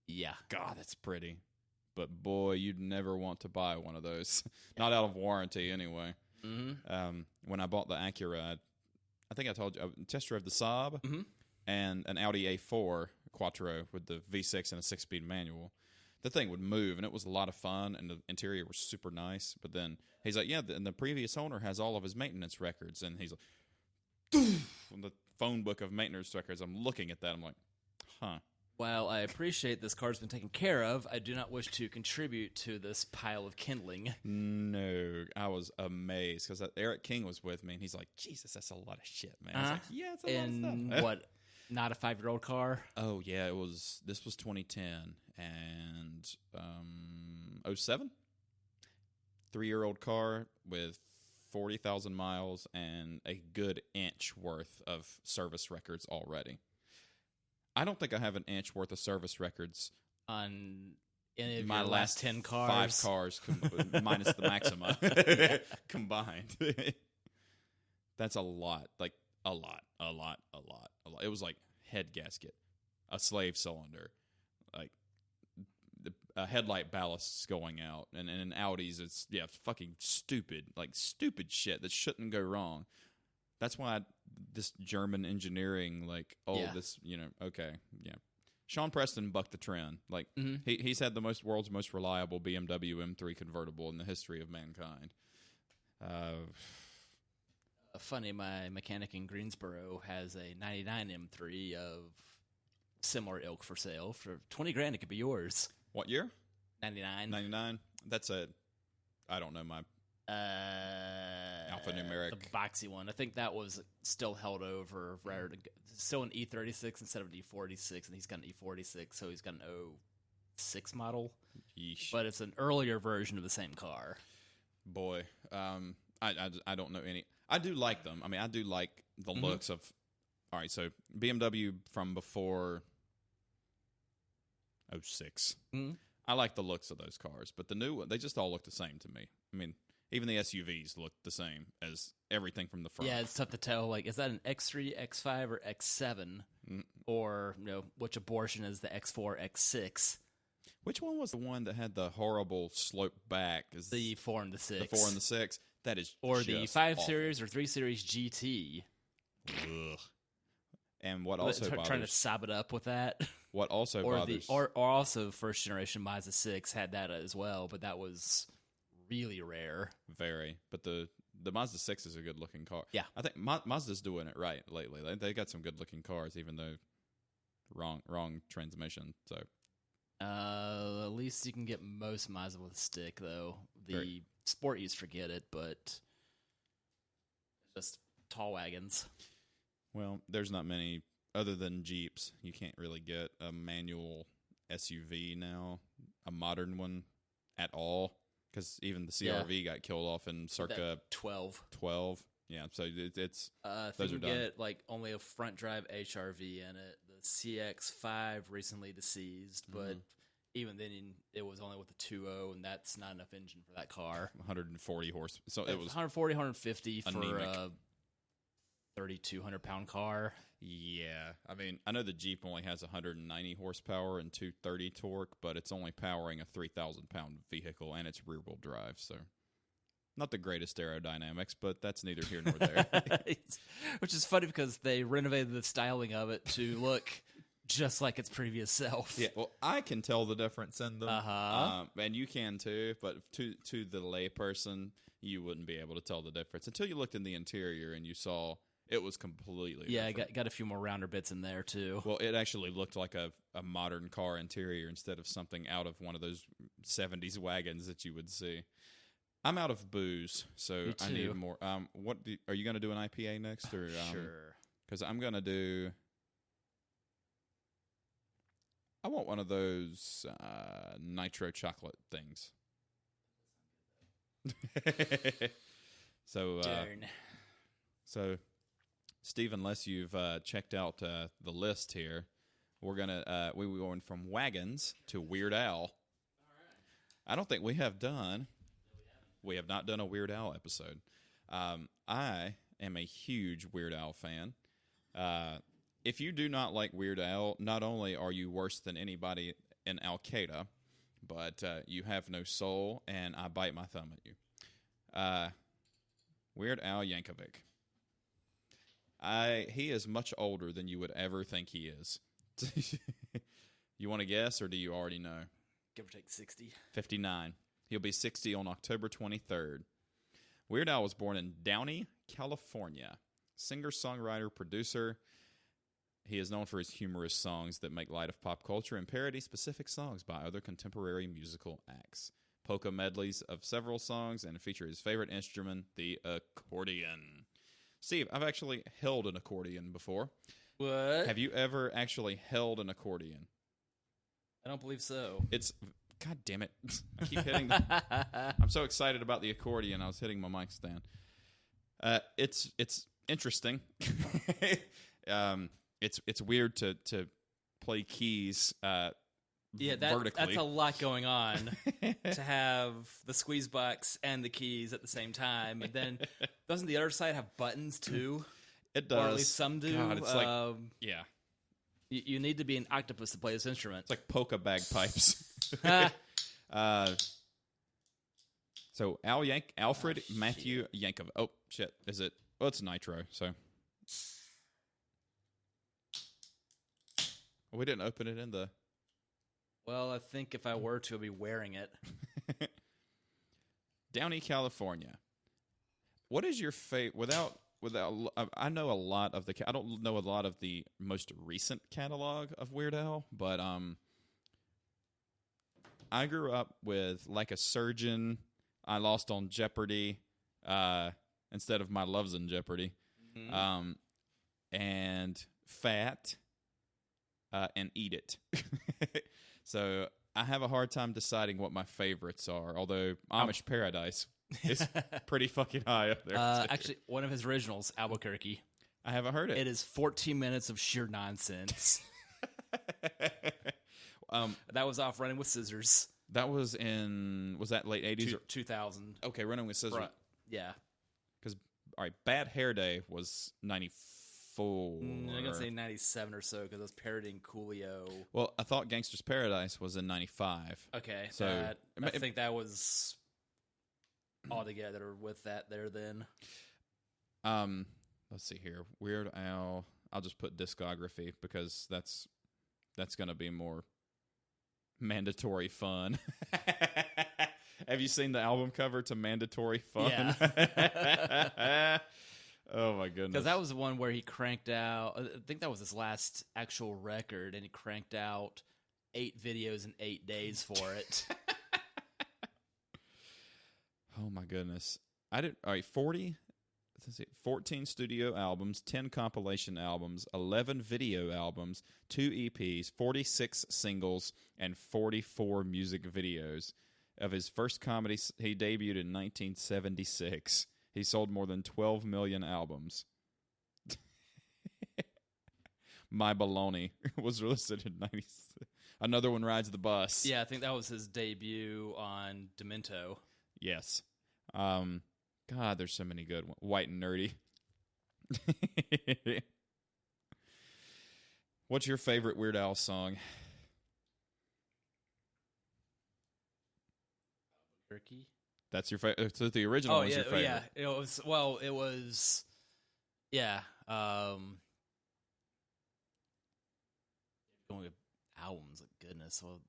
Yeah. God, that's pretty. But boy, you'd never want to buy one of those. Not out of warranty, anyway. When I bought the Acura, I think I told you, I test drove the Saab and an Audi A4 Quattro with the V6 and a 6-speed manual. The thing would move, and it was a lot of fun, and the interior was super nice. But then he's like, yeah, and the previous owner has all of his maintenance records. And he's like, from the phone book of maintenance records, I'm looking at that. I'm like, huh. While I appreciate this car's been taken care of, I do not wish to contribute to this pile of kindling. No, I was amazed because Eric King was with me, and he's like, Jesus, that's a lot of shit, man. I was like, yeah, it's a lot of stuff. What, not a 5-year-old car? Oh, yeah, this was 2010, and 07? 3-year-old car with 40,000 miles and a good inch worth of service records already. I don't think I have an inch worth of service records on any of my your last 10 cars. 5 cars minus the Maxima combined. That's a lot. Like a lot. It was like head gasket, a slave cylinder, like a headlight ballasts going out, and in Audis it's fucking stupid, like stupid shit that shouldn't go wrong. That's why this German engineering, this, okay, yeah. Sean Preston bucked the trend. Like he's had the world's most reliable BMW M3 convertible in the history of mankind. Funny, my mechanic in Greensboro has a 99 M3 of similar ilk for sale for $20,000. It could be yours. What year? 99. 99. That's I don't know my alphanumeric. The boxy one. I think that was still held over. Still an E36 instead of an E46, and he's got an E46, so he's got an 06 model. Yeesh. But it's an earlier version of the same car. Boy, I don't know any. I do like them. I mean, I do like the looks of. All right, so BMW from before 06. I like the looks of those cars, but the new one, they just all look the same to me. I mean, even the SUVs look the same as everything from the front. Yeah, it's tough to tell. Like, is that an X3, X5, or X7? Or, which abortion is the X4, X6? Which one was the one that had the horrible slope back? The 4 and the 6. The 4 and the 6? That is or just the 5 awful. Series or 3 Series GT. Ugh. And what also bothers... Trying to sob it up with that. What also bothers... Or also first generation Mazda 6 had that as well, but that was really rare. Very. But the Mazda 6 is a good-looking car. Yeah. I think Mazda's doing it right lately. They got some good-looking cars, even though wrong transmission. So at least you can get most Mazda with a stick, though. The sport use, forget it, but just tall wagons. Well, there's not many other than Jeeps. You can't really get a manual SUV now, a modern one at all, because even the CRV got killed off in circa 12. Yeah, so it's I think you get like only a front drive HRV in it. The CX-5 recently deceased, but even then it was only with a 2.0, and that's not enough engine for that car. 140 horse. So it was 140, 150 anemic. For a 3,200-pound car. Yeah, I mean, I know the Jeep only has 190 horsepower and 230 torque, but it's only powering a 3,000-pound vehicle, and it's rear-wheel drive, so not the greatest aerodynamics, but that's neither here nor there. Which is funny because they renovated the styling of it to look just like its previous self. Yeah, well, I can tell the difference in them, and you can too, but to the layperson, you wouldn't be able to tell the difference until you looked in the interior and you saw it was completely different. Got a few more rounder bits in there too. Well, it actually looked like a modern car interior instead of something out of one of those 70s wagons that you would see. I'm out of booze, so I need more. Are you going to do an IPA next, or sure? Because I'm going to do. I want one of those nitro chocolate things. So, Steve, unless you've checked out the list here, we're gonna we were going from wagons to Weird Al. All right. I don't think we have done. We have not done a Weird Al episode. I am a huge Weird Al fan. If you do not like Weird Al, not only are you worse than anybody in Al Qaeda, but you have no soul, and I bite my thumb at you. Weird Al Yankovic. He is much older than you would ever think he is. You want to guess, or do you already know? Give or take 60. 59. He'll be 60 on October 23rd. Weird Al was born in Downey, California. Singer, songwriter, producer. He is known for his humorous songs that make light of pop culture and parody specific songs by other contemporary musical acts. Polka medleys of several songs and feature his favorite instrument, the accordion. Steve, I've actually held an accordion before. What? Have you ever actually held an accordion? I don't believe so. It's... God damn it. I keep hitting I'm so excited about the accordion, I was hitting my mic stand. It's interesting. It's weird to play keys vertically. That's a lot going on to have the squeeze box and the keys at the same time. And then doesn't the other side have buttons too? It does. Or at least some do. God, it's like, yeah. You need to be an octopus to play this instrument. It's like polka bagpipes. So Alfred Matthew Yankovic. Oh shit! Is it? Oh, it's Nitro. So we didn't open it in the. Well, I think if I were to, I'd be wearing it. Downey, California. What is your favorite? Without, I know a lot of the. I don't know a lot of the most recent catalog of Weird Al, but I grew up with Like a Surgeon. I Lost on Jeopardy instead of My Love's in Jeopardy. Mm-hmm. And Fat and Eat It. So I have a hard time deciding what my favorites are, although Amish Paradise is pretty fucking high up there. Actually, one of his originals, Albuquerque. I haven't heard it. It is 14 minutes of sheer nonsense. That was off Running with Scissors. That was that late 80s? 2000. Okay, Running with Scissors. Yeah. Because, all right, Bad Hair Day was 94. I'm going to say 97 or so because I was parodying Coolio. Well, I thought Gangster's Paradise was in 95. Okay, so I think that was all together with that there then. Let's see here. Weird Al. I'll just put discography because that's going to be more mandatory fun. Have you seen the album cover to Mandatory Fun? Yeah. Oh my goodness. Because that was the one where he cranked out, I think that was his last actual record, and he cranked out 8 videos in 8 days for it. Oh my goodness. All right, 14 studio albums, 10 compilation albums, 11 video albums, 2 EPs, 46 singles, and 44 music videos. Of his first comedy, he debuted in 1976. He sold more than 12 million albums. My Baloney was listed in 96. Another One Rides the Bus. Yeah, I think that was his debut on Demento. Yes. God, there's so many good ones. White and Nerdy. What's your favorite Weird Al song? Turkey. That's your favorite. So the original was your favorite. Yeah. It was. Well, it was. Yeah. Going with albums, goodness. Well,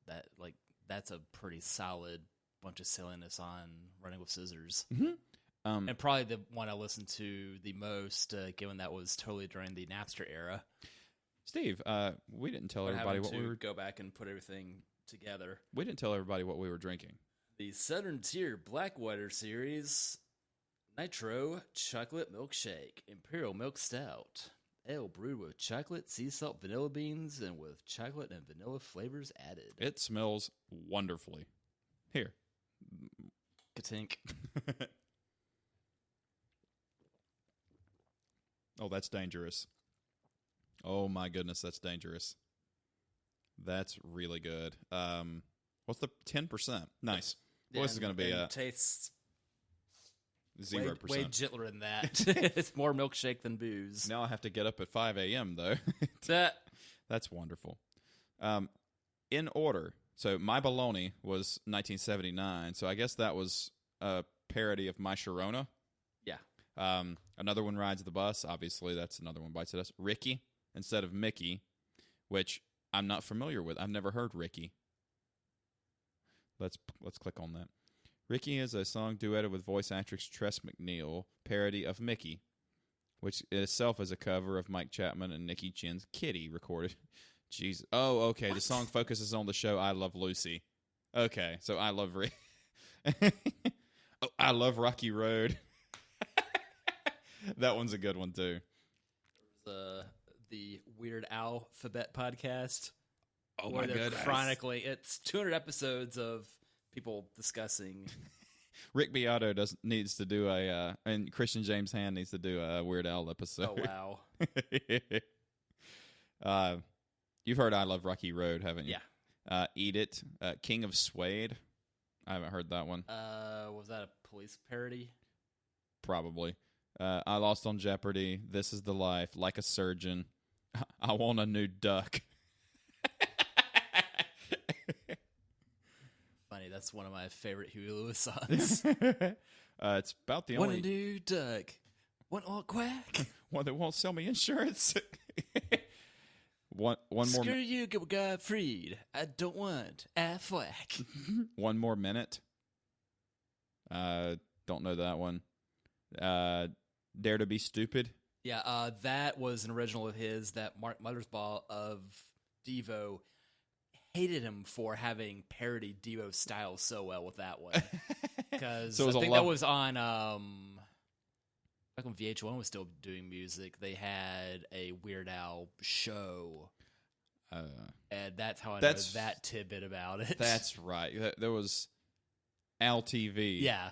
that's a pretty solid bunch of silliness on Running with Scissors. Mm-hmm. And probably the one I listened to the most, given that was totally during the Napster era. Steve, we didn't tell everybody what we were. Go back and put everything together. We didn't tell everybody what we were drinking. The Southern Tier Blackwater Series Nitro Chocolate Milkshake Imperial Milk Stout. Ale brewed with chocolate, sea salt, vanilla beans, and with chocolate and vanilla flavors added. It smells wonderfully. Here. Katink. Oh, that's dangerous. Oh, my goodness, that's dangerous. That's really good. What's the 10%? Nice. Yeah, Well, this is going to be it tastes 0%. way gentler than that. It's more milkshake than booze. Now I have to get up at 5 a.m., though. That's wonderful. In order, so My Baloney was 1979, so I guess that was a parody of My Sharona. Yeah. Another one rides the bus. Obviously, that's another one bites at us. Ricky instead of Mickey, which I'm not familiar with. I've never heard Ricky. Let's click on that. Ricky is a song duetted with voice actress Tress MacNeille, parody of Mickey, which itself is a cover of Mike Chapman and Nicky Chin's Kitty, recorded. Jeez. Oh, okay. The song focuses on the show I Love Lucy. Okay, so I Love Rick. Oh, I Love Rocky Road. That one's a good one, too. The Weird Alphabet podcast. Oh, my goodness. Chronically, it's 200 episodes of people discussing. Rick Beato needs to do and Christian James Hand needs to do a Weird Al episode. Oh, wow. You've heard I Love Rocky Road, haven't you? Yeah. Eat It. King of Suede. I haven't heard that one. Was that a police parody? Probably. I Lost on Jeopardy. This Is the Life. Like a Surgeon. I Want a New Duck. Funny, that's one of my favorite Huey Lewis songs. It's about the Want only... a new duck. Want a quack. one that won't sell me insurance. One more. Screw you, got freed. I don't want a flack. One More Minute. Don't know that one. Dare to Be Stupid. Yeah, that was an original of his that Mark Mothersbaugh of Devo hated him for having parodied Devo's style so well with that one. Because I think that was on back when VH1 was still doing music, they had a Weird Al show. And that's how I know that tidbit about it. That's right. There was Al TV. Yeah.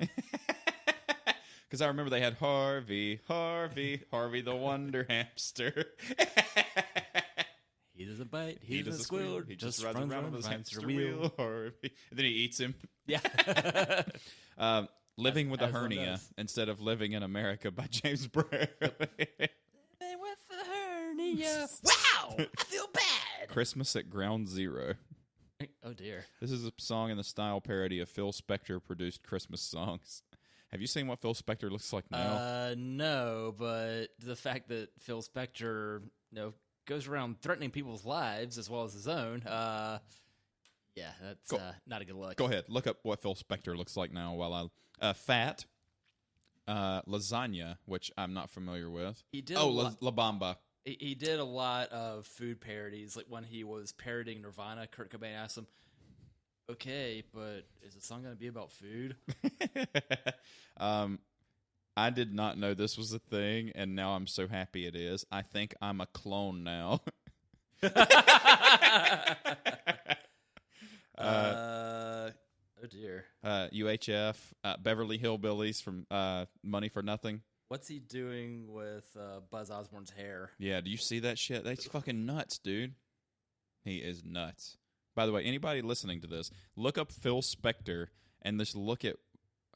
Because I remember they had Harvey the Wonder Hamster. He doesn't bite. He doesn't squeal. He just runs around with his hamster wheel. Harvey. And then he eats him. Yeah. Living with a Hernia instead of Living in America by James Brown. Living with a hernia. Wow! I feel bad. Christmas at Ground Zero. Oh, dear. This is a song in the style parody of Phil Spector-produced Christmas songs. Have you seen what Phil Spector looks like now? No, but the fact that Phil Spector, goes around threatening people's lives as well as his own, yeah, that's not a good look. Go ahead, look up what Phil Spector looks like now while Fat, Lasagna, which I'm not familiar with. He did La Bamba. He did a lot of food parodies, like when he was parodying Nirvana, Kurt Cobain asked him, okay, but is the song going to be about food? I did not know this was a thing, and now I'm so happy it is. I think I'm a clone now. Oh, dear. UHF, Beverly Hillbillies from Money for Nothing. What's he doing with Buzz Osborne's hair? Yeah, do you see that shit? That's fucking nuts, dude. He is nuts. By the way, anybody listening to this, look up Phil Spector and just look at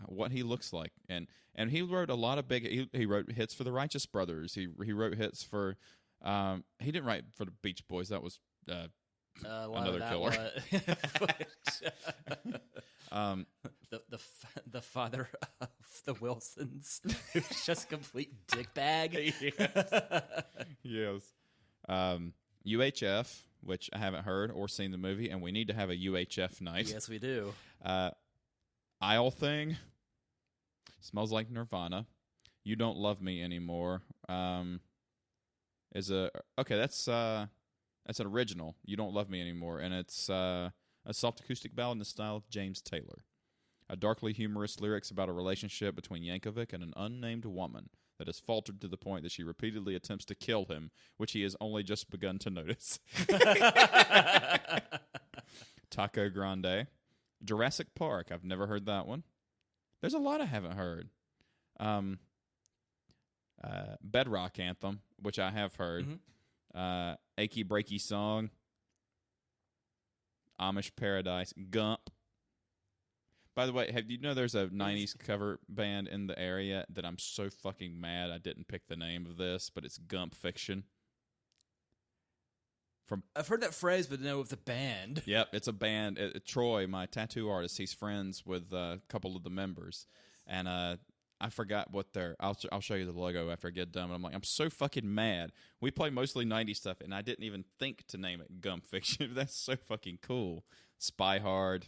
what he looks like. And he wrote a lot of big... He wrote hits for the Righteous Brothers. He wrote hits for... he didn't write for the Beach Boys. That was another killer. The father of the Wilsons, who's just a complete dickbag. Yes. UHF, which I haven't heard or seen the movie, and we need to have a UHF night. Yes, we do. Aisle Thing. Smells Like Nirvana. You Don't Love Me Anymore. That's an original. You Don't Love Me Anymore, and it's a soft acoustic ballad in the style of James Taylor. A darkly humorous lyrics about a relationship between Yankovic and an unnamed woman that has faltered to the point that she repeatedly attempts to kill him, which he has only just begun to notice. Taco Grande. Jurassic Park. I've never heard that one. There's a lot I haven't heard. Bedrock Anthem, which I have heard. Mm-hmm. Achy Breaky Song. Amish Paradise. Gump. By the way, have you know there's a 90s cover band in the area that I'm so fucking mad I didn't pick the name of this, but it's Gump Fiction. I've heard that phrase, but no, it's a band. Yep, it's a band. Troy, my tattoo artist, he's friends with a couple of the members. And I forgot what their. I'll show you the logo after I get done. But I'm like, I'm so fucking mad. We play mostly '90s stuff, and I didn't even think to name it Gump Fiction. That's so fucking cool. Spy Hard,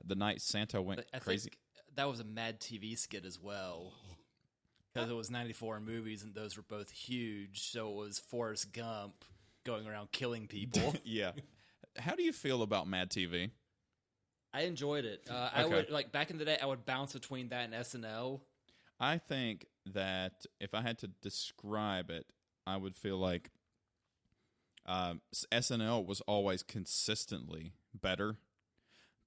The Night Santa Went Crazy. Think that was a Mad TV skit as well, because it was '94 movies, and those were both huge. So it was Forrest Gump going around killing people. Yeah. How do you feel about Mad TV? I enjoyed it. I would back in the day. I would bounce between that and SNL. I think that if I had to describe it, I would feel like SNL was always consistently better,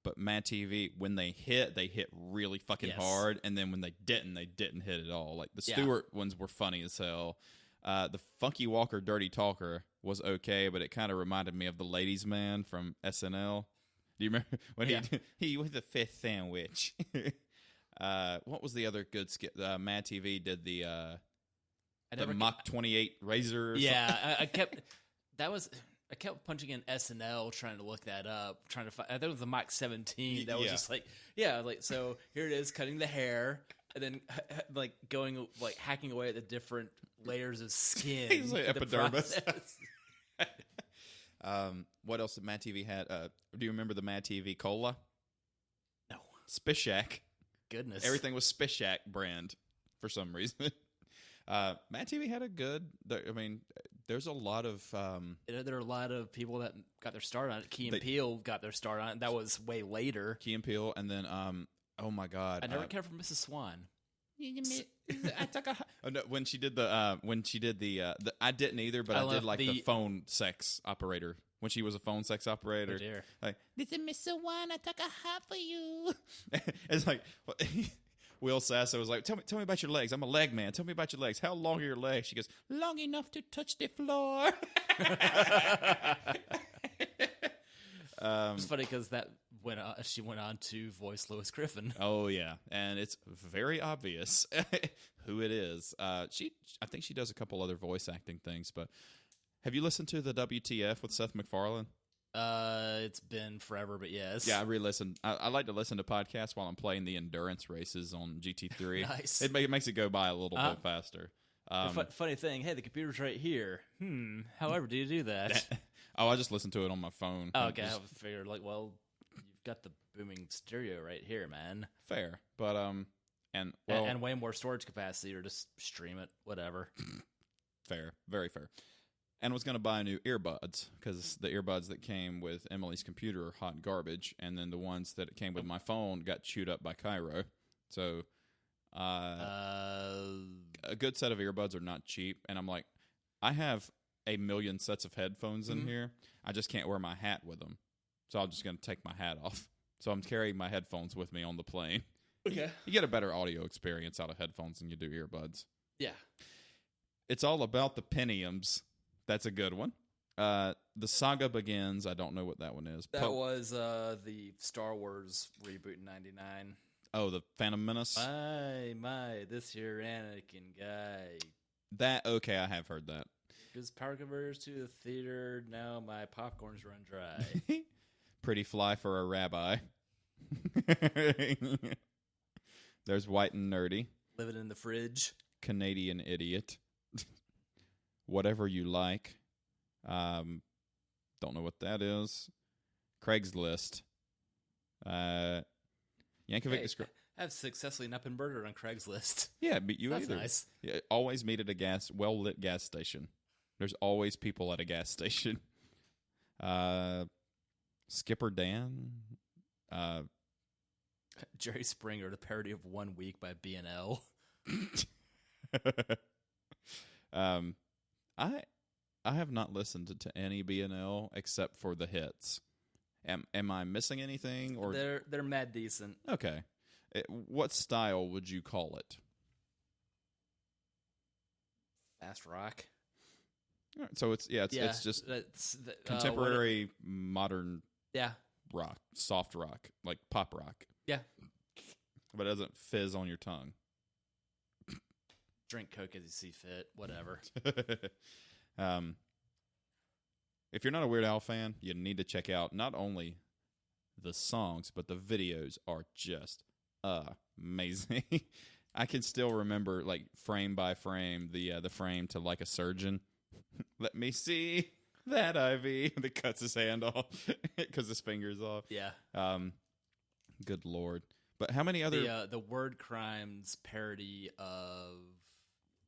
but Mad TV, when they hit really fucking hard, and then when they didn't hit at all. Like the Stewart ones were funny as hell. The Funky Walker Dirty Talker was okay, but it kind of reminded me of the Ladies' Man from SNL. Do you remember when he was the fifth sandwich? What was the other good skit? Mad TV did the Mach 28 razor. I kept punching in SNL trying to look that up, trying to find. I think it was the Mach 17. That was just so here it is cutting the hair and then like going like hacking away at the different layers of skin. He's like epidermis. What else did Mad TV had? Do you remember the Mad TV Cola? No. Spishak. Goodness. Everything was Spishak brand for some reason. Mad TV had a good. I mean, there's a lot of. There are a lot of people that got their start on it. Key and Peele got their start on it. That was way later. Key and Peele, and then oh my god, I never cared for Mrs. Swan. I took a when she did the I didn't either, but I did like the phone sex operator when she was a phone sex operator. Oh dear. Like, this is Miss Swan, I took a hot for you. It's like Will Sasso was like, tell me about your legs. I'm a leg man. Tell me about your legs. How long are your legs? She goes, long enough to touch the floor. It's funny because she went on to voice Lois Griffin. Oh yeah, and it's very obvious who it is. I think she does a couple other voice acting things. But have you listened to the WTF with Seth MacFarlane? It's been forever, but yes. Yeah, I re-listened. I like to listen to podcasts while I'm playing the endurance races on GT3. Nice. It makes it go by a little bit faster. Funny thing, hey, the computer's right here. However, do you do that? I just listen to it on my phone. Oh, okay, I figured like, well, you've got the booming stereo right here, man. Fair, but and way more storage capacity, or just stream it, whatever. Fair, very fair. And was going to buy new earbuds because the earbuds that came with Emily's computer are hot garbage, and then the ones that came with my phone got chewed up by Cairo. So, a good set of earbuds are not cheap, and I'm like, I have a million sets of headphones in here. I just can't wear my hat with them, so I'm just going to take my hat off. So I'm carrying my headphones with me on the plane. Okay, you get a better audio experience out of headphones than you do earbuds. Yeah, it's all about the Pentiums. That's a good one. The Saga Begins. I don't know what that one is. That was the Star Wars reboot in '99. Oh, the Phantom Menace? My, this here Anakin guy. That, okay, I have heard that. Because power converters to the theater, now my popcorn's run dry. Pretty fly for a rabbi. There's White and Nerdy. Living in the fridge. Canadian Idiot. Whatever You Like. Don't know what that is. Craigslist. Yankovic described. I've successfully not been murdered on Craigslist. Yeah, but you That's either. Nice. Yeah, always meet at a well-lit gas station. There's always people at a gas station. Skipper Dan. Jerry Springer, the parody of 1 Week by B&L. I have not listened to any B&L except for the hits. Am I missing anything? Or they're mad decent. Okay. What style would you call it? Fast rock. All right, so it's just contemporary modern rock, soft rock, like pop rock. Yeah. But it doesn't fizz on your tongue. Drink Coke as you see fit, whatever. If you're not a Weird Al fan, you need to check out not only the songs, but the videos are just amazing. I can still remember, like, frame by frame, the frame to Like a Surgeon. Let me see that IV that cuts his hand off because his finger's off. Yeah. Good Lord. But how many other... The Word Crimes parody of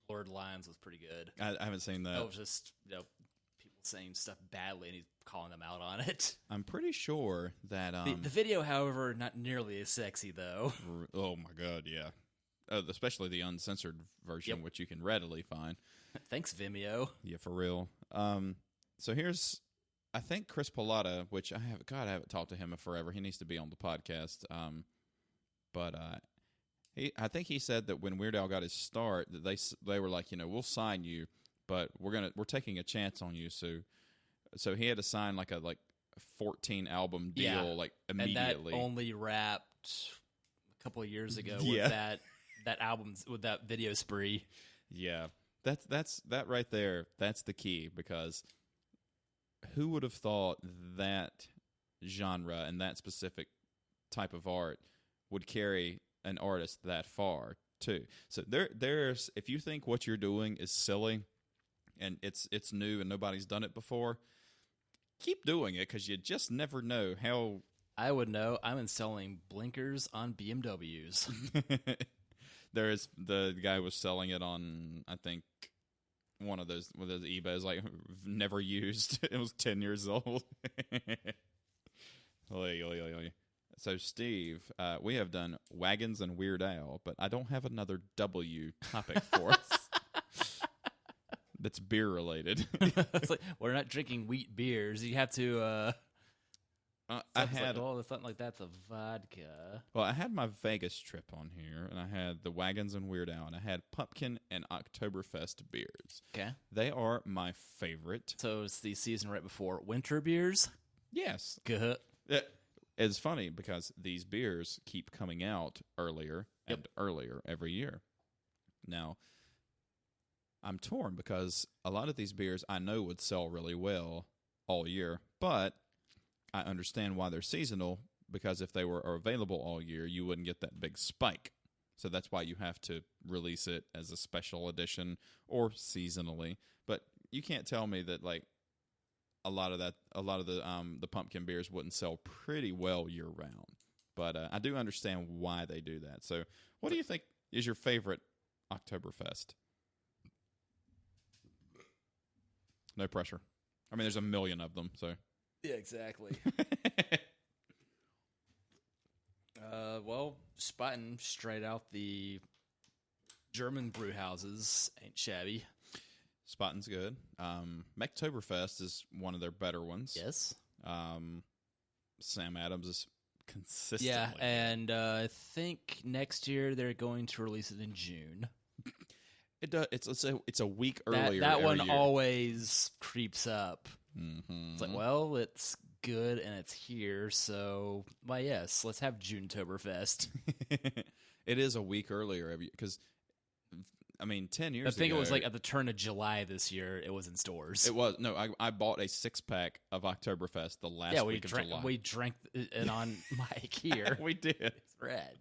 Lord Lines was pretty good. I haven't seen that. It was just, people saying stuff badly and he's calling them out on it. I'm pretty sure that... The video, however, not nearly as sexy, though. Oh, my God, yeah. Especially the uncensored version, which you can readily find. Thanks, Vimeo. Yeah, for real. So here's... I think Chris Pilata, which I haven't talked to him in forever. He needs to be on the podcast. But I think he said that when Weird Al got his start, that they were like, we'll sign you, but we're taking a chance on you. So he had to sign like a 14 album deal like immediately. And that only wrapped a couple of years ago with that album, with that video spree. Yeah, that's that right there. That's the key, because who would have thought that genre and that specific type of art would carry an artist that far too? So there's, if you think what you're doing is silly and it's new and nobody's done it before, keep doing it, because you just never know how. I would know. I'm installing blinkers on BMWs. There's the guy was selling it on, I think, one of those eBays, like, never used. It was 10 years old. So, Steve, we have done Wagons and Weird Al, but I don't have another W topic for us that's beer related. It's like, we're not drinking wheat beers. You have to. I had something like that's a vodka. Well, I had my Vegas trip on here, and I had the Wagons and Weird Al, and I had Pumpkin and Oktoberfest beers. Okay, they are my favorite. So it's the season right before winter beers. Yes, good. It's funny because these beers keep coming out earlier and earlier every year. Now, I'm torn because a lot of these beers I know would sell really well all year, but I understand why they're seasonal, because if they were available all year, you wouldn't get that big spike. So that's why you have to release it as a special edition or seasonally. But you can't tell me that, like, a lot of the pumpkin beers wouldn't sell pretty well year round. But I do understand why they do that. So what do you think is your favorite Oktoberfest? No pressure. I mean, there's a million of them, so... Yeah, exactly. Well, spotting straight out the German brew houses ain't shabby. Spotting's good. Mechtoberfest is one of their better ones. Yes. Sam Adams is consistently. Yeah, and I think next year they're going to release it in June. It does. It's a week earlier. That one year. Always creeps up. Mm-hmm. It's like, well, it's good and it's here, so why yes, let's have Junetoberfest. It is a week earlier because, I mean, 10 years ago. I think it was like at the turn of July this year. It was in stores. It was I bought a 6-pack of Oktoberfest the last week of July. We drank it on mic here. We did. It's red.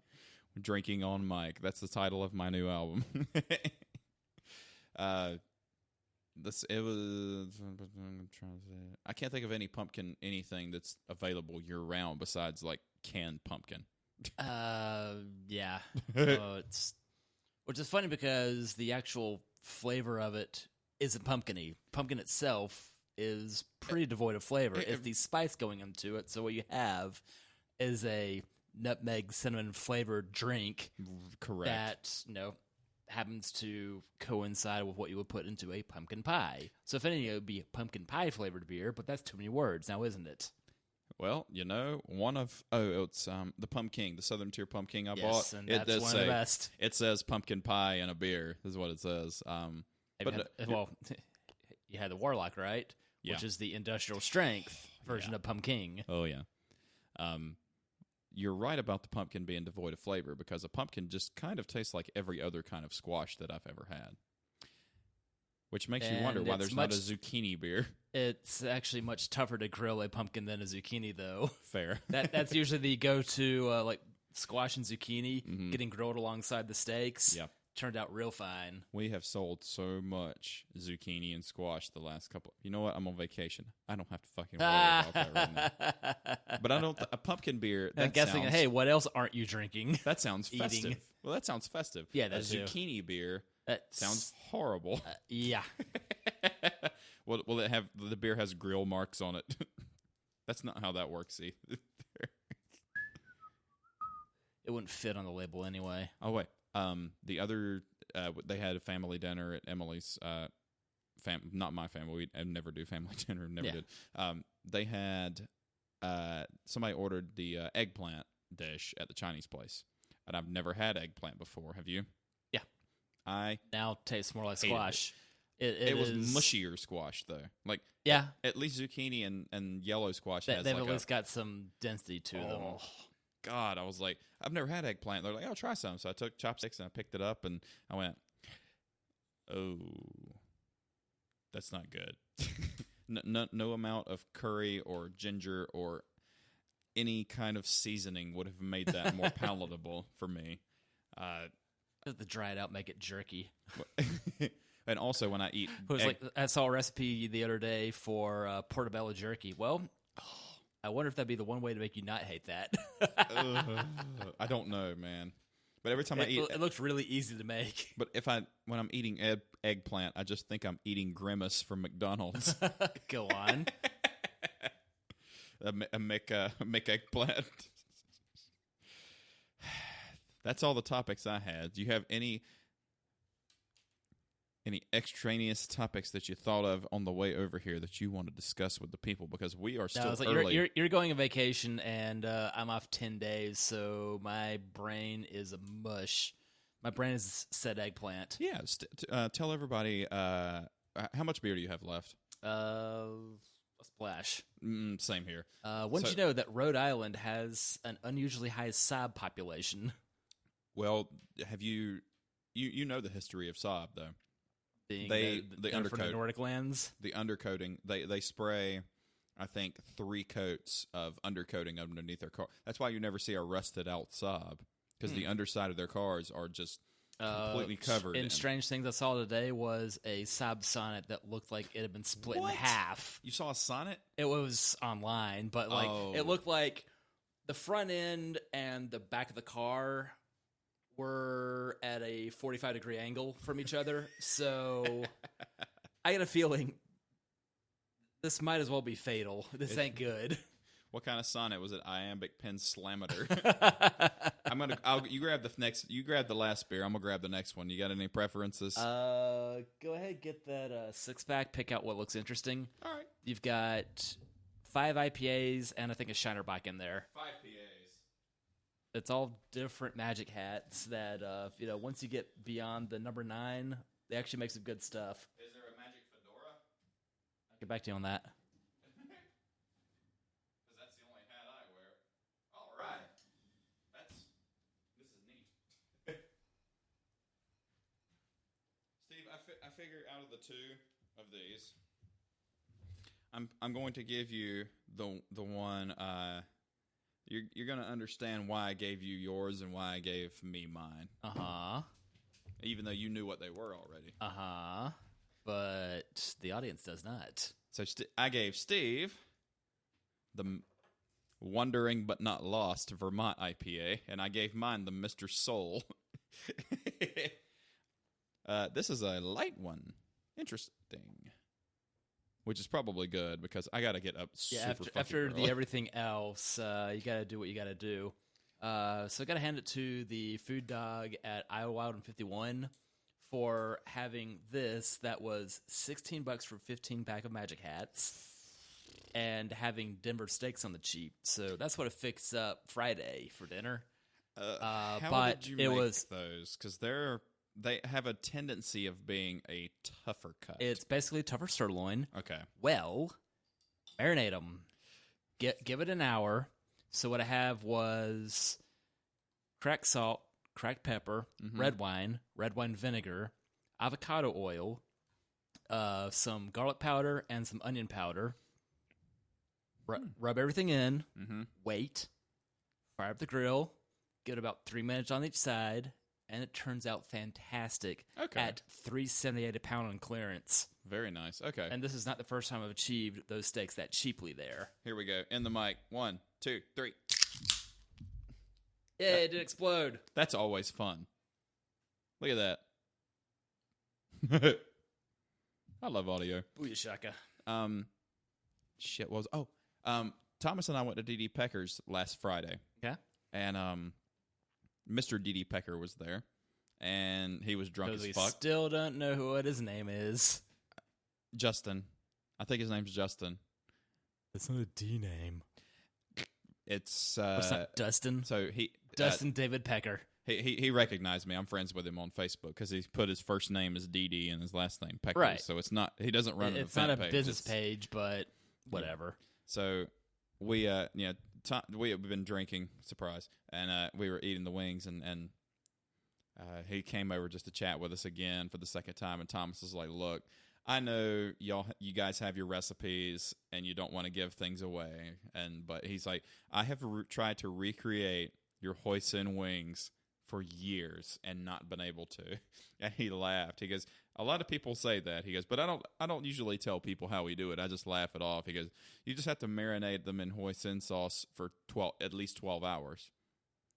Drinking on mic. That's the title of my new album. It was. I'm trying to say. I can't think of any pumpkin anything that's available year round besides like canned pumpkin. Yeah. Which is funny because the actual flavor of it isn't pumpkin-y. Pumpkin itself is pretty devoid of flavor. It's the spice going into it. So what you have is a nutmeg cinnamon flavored drink. Correct. That happens to coincide with what you would put into a pumpkin pie. So if anything, it would be pumpkin pie flavored beer, but that's too many words now, isn't it? Well, it's the Pumpkin, the Southern Tier Pumpkin I bought. And that's one of the best. It says pumpkin pie and a beer is what it says. You had the Warlock, right? Yeah. Which is the industrial strength version of Pumpkin. Oh, yeah. You're right about the pumpkin being devoid of flavor because a pumpkin just kind of tastes like every other kind of squash that I've ever had. Which makes you wonder why there's not a zucchini beer. It's actually much tougher to grill a pumpkin than a zucchini, though. Fair. That's usually the go-to, like squash and zucchini getting grilled alongside the steaks. Yeah. Turned out real fine. We have sold so much zucchini and squash the last couple. You know what? I'm on vacation. I don't have to fucking worry about that right now. But I don't. A pumpkin beer. I'm guessing. Hey, what else aren't you drinking? That sounds Eating. festive. Well, that sounds festive. Yeah, a that too. zucchini beer That's- sounds horrible. Yeah. Will it have the beer has grill marks on it? That's not how that works. See. It wouldn't fit on the label anyway. Oh wait. The other they had a family dinner at Emily's. Not my family. I never do family dinner. Never did. They had somebody ordered the eggplant dish at the Chinese place, and I've never had eggplant before. Have you? Yeah. I now tastes more like hated squash. It was mushier squash though. Like yeah, at least zucchini and yellow squash has they've like at least got some density to them. God, I was like, I've never had eggplant. They're like, I'll try some. So I took chopsticks and I picked it up and I went, oh, that's not good. No amount of curry or ginger or any kind of seasoning would have made that more palatable for me. The dried out make it jerky. And also when I eat, I saw a recipe the other day for portobello jerky. Well, I wonder if that'd be the one way to make you not hate that. I don't know, man. But every time I eat, it looks really easy to make. But when I'm eating eggplant, I just think I'm eating Grimace from McDonald's. Go on. Make eggplant. That's all the topics I had. Do you have any extraneous topics that you thought of on the way over here that you want to discuss with the people? Because we are still early. You're going on vacation, and I'm off 10 days, so my brain is a mush. My brain is said eggplant. Yeah, tell everybody how much beer do you have left? A splash. Same here. Wouldn't you know that Rhode Island has an unusually high Saab population? Well, have you know the history of Saab, though? Being the from the undercoat, Nordic lands. The undercoating, they spray, I think, 3 coats of undercoating underneath their car. That's why you never see a rusted out Saab, because the underside of their cars are just completely covered. And strange things I saw today was a Saab Sonnet that looked like it had been split in half. You saw a Sonnet? It was online, but it looked like the front end and the back of the car were at a 45-degree angle from each other. So I got a feeling this might as well be fatal. This ain't good. What kind of sonnet was it? Iambic pentameter. You grab the last beer. I'm gonna grab the next one. You got any preferences? Go ahead, get that 6-pack. Pick out what looks interesting. All right. You've got 5 IPAs and I think a Shiner Bike in there. 5 PAs. It's all different magic hats that once you get beyond the number 9, they actually make some good stuff. Is there a magic fedora? I'll get back to you on that. Because that's the only hat I wear. All right. This is neat. Steve, I figure out of the 2 of these, I'm going to give you the one. You're going to understand why I gave you yours and why I gave me mine. Uh-huh. Even though you knew what they were already. Uh-huh. But the audience does not. So I gave Steve the Wondering But Not Lost Vermont IPA, and I gave mine the Mr. Soul. This is a light one. Interesting. Which is probably good because I got to get up super after early. the everything else, you got to do what you got to do. So I got to hand it to the food dog at Iowa Wild and 51 for having this that was $16 for 15-pack of Magic Hats and having Denver steaks on the cheap. So that's what it fixed up Friday for dinner. How did you make those? Because they have a tendency of being a tougher cut. It's basically tougher sirloin. Okay. Well, marinate them. Give it an hour. So what I have was cracked salt, cracked pepper, red wine vinegar, avocado oil, some garlic powder, and some onion powder. Rub everything in. Wait. Fire up the grill. give it about 3 minutes on each side, and it turns out fantastic Okay. at $3.78 a pound on clearance. Very nice. Okay. And this is not the first time I've achieved those steaks that cheaply there. Here we go. In the mic. 1, 2, 3. Yeah, it did explode. That's always fun. Look at that. I love audio. Booyah shaka. Shit, what was... Thomas and I went to D.D. Pecker's last Friday. Yeah. And Mr. D.D. Pecker was there. And he was drunk as We fuck. still don't know what his name is. Justin. I think his name's Justin. It's not a D name. It's... It's not Dustin. So he... Dustin David Pecker. He recognized me. I'm friends with him on Facebook because he put his first name as DD and his last name Pecker. Right. So it's not. He doesn't run. It's an not a event page. business page, but whatever. So we we have been drinking. Surprise! And we were eating the wings, and he came over just to chat with us again for the second time. And Thomas was like, "Look, I know you guys have your recipes, and you don't want to give things away. But he's like, I have tried to recreate your hoisin wings for years and not been able to." And he laughed. He goes, "A lot of people say that." He goes, "But I don't usually tell people how we do it. I just laugh it off." He goes, "You just have to marinate them in hoisin sauce for at least 12 hours.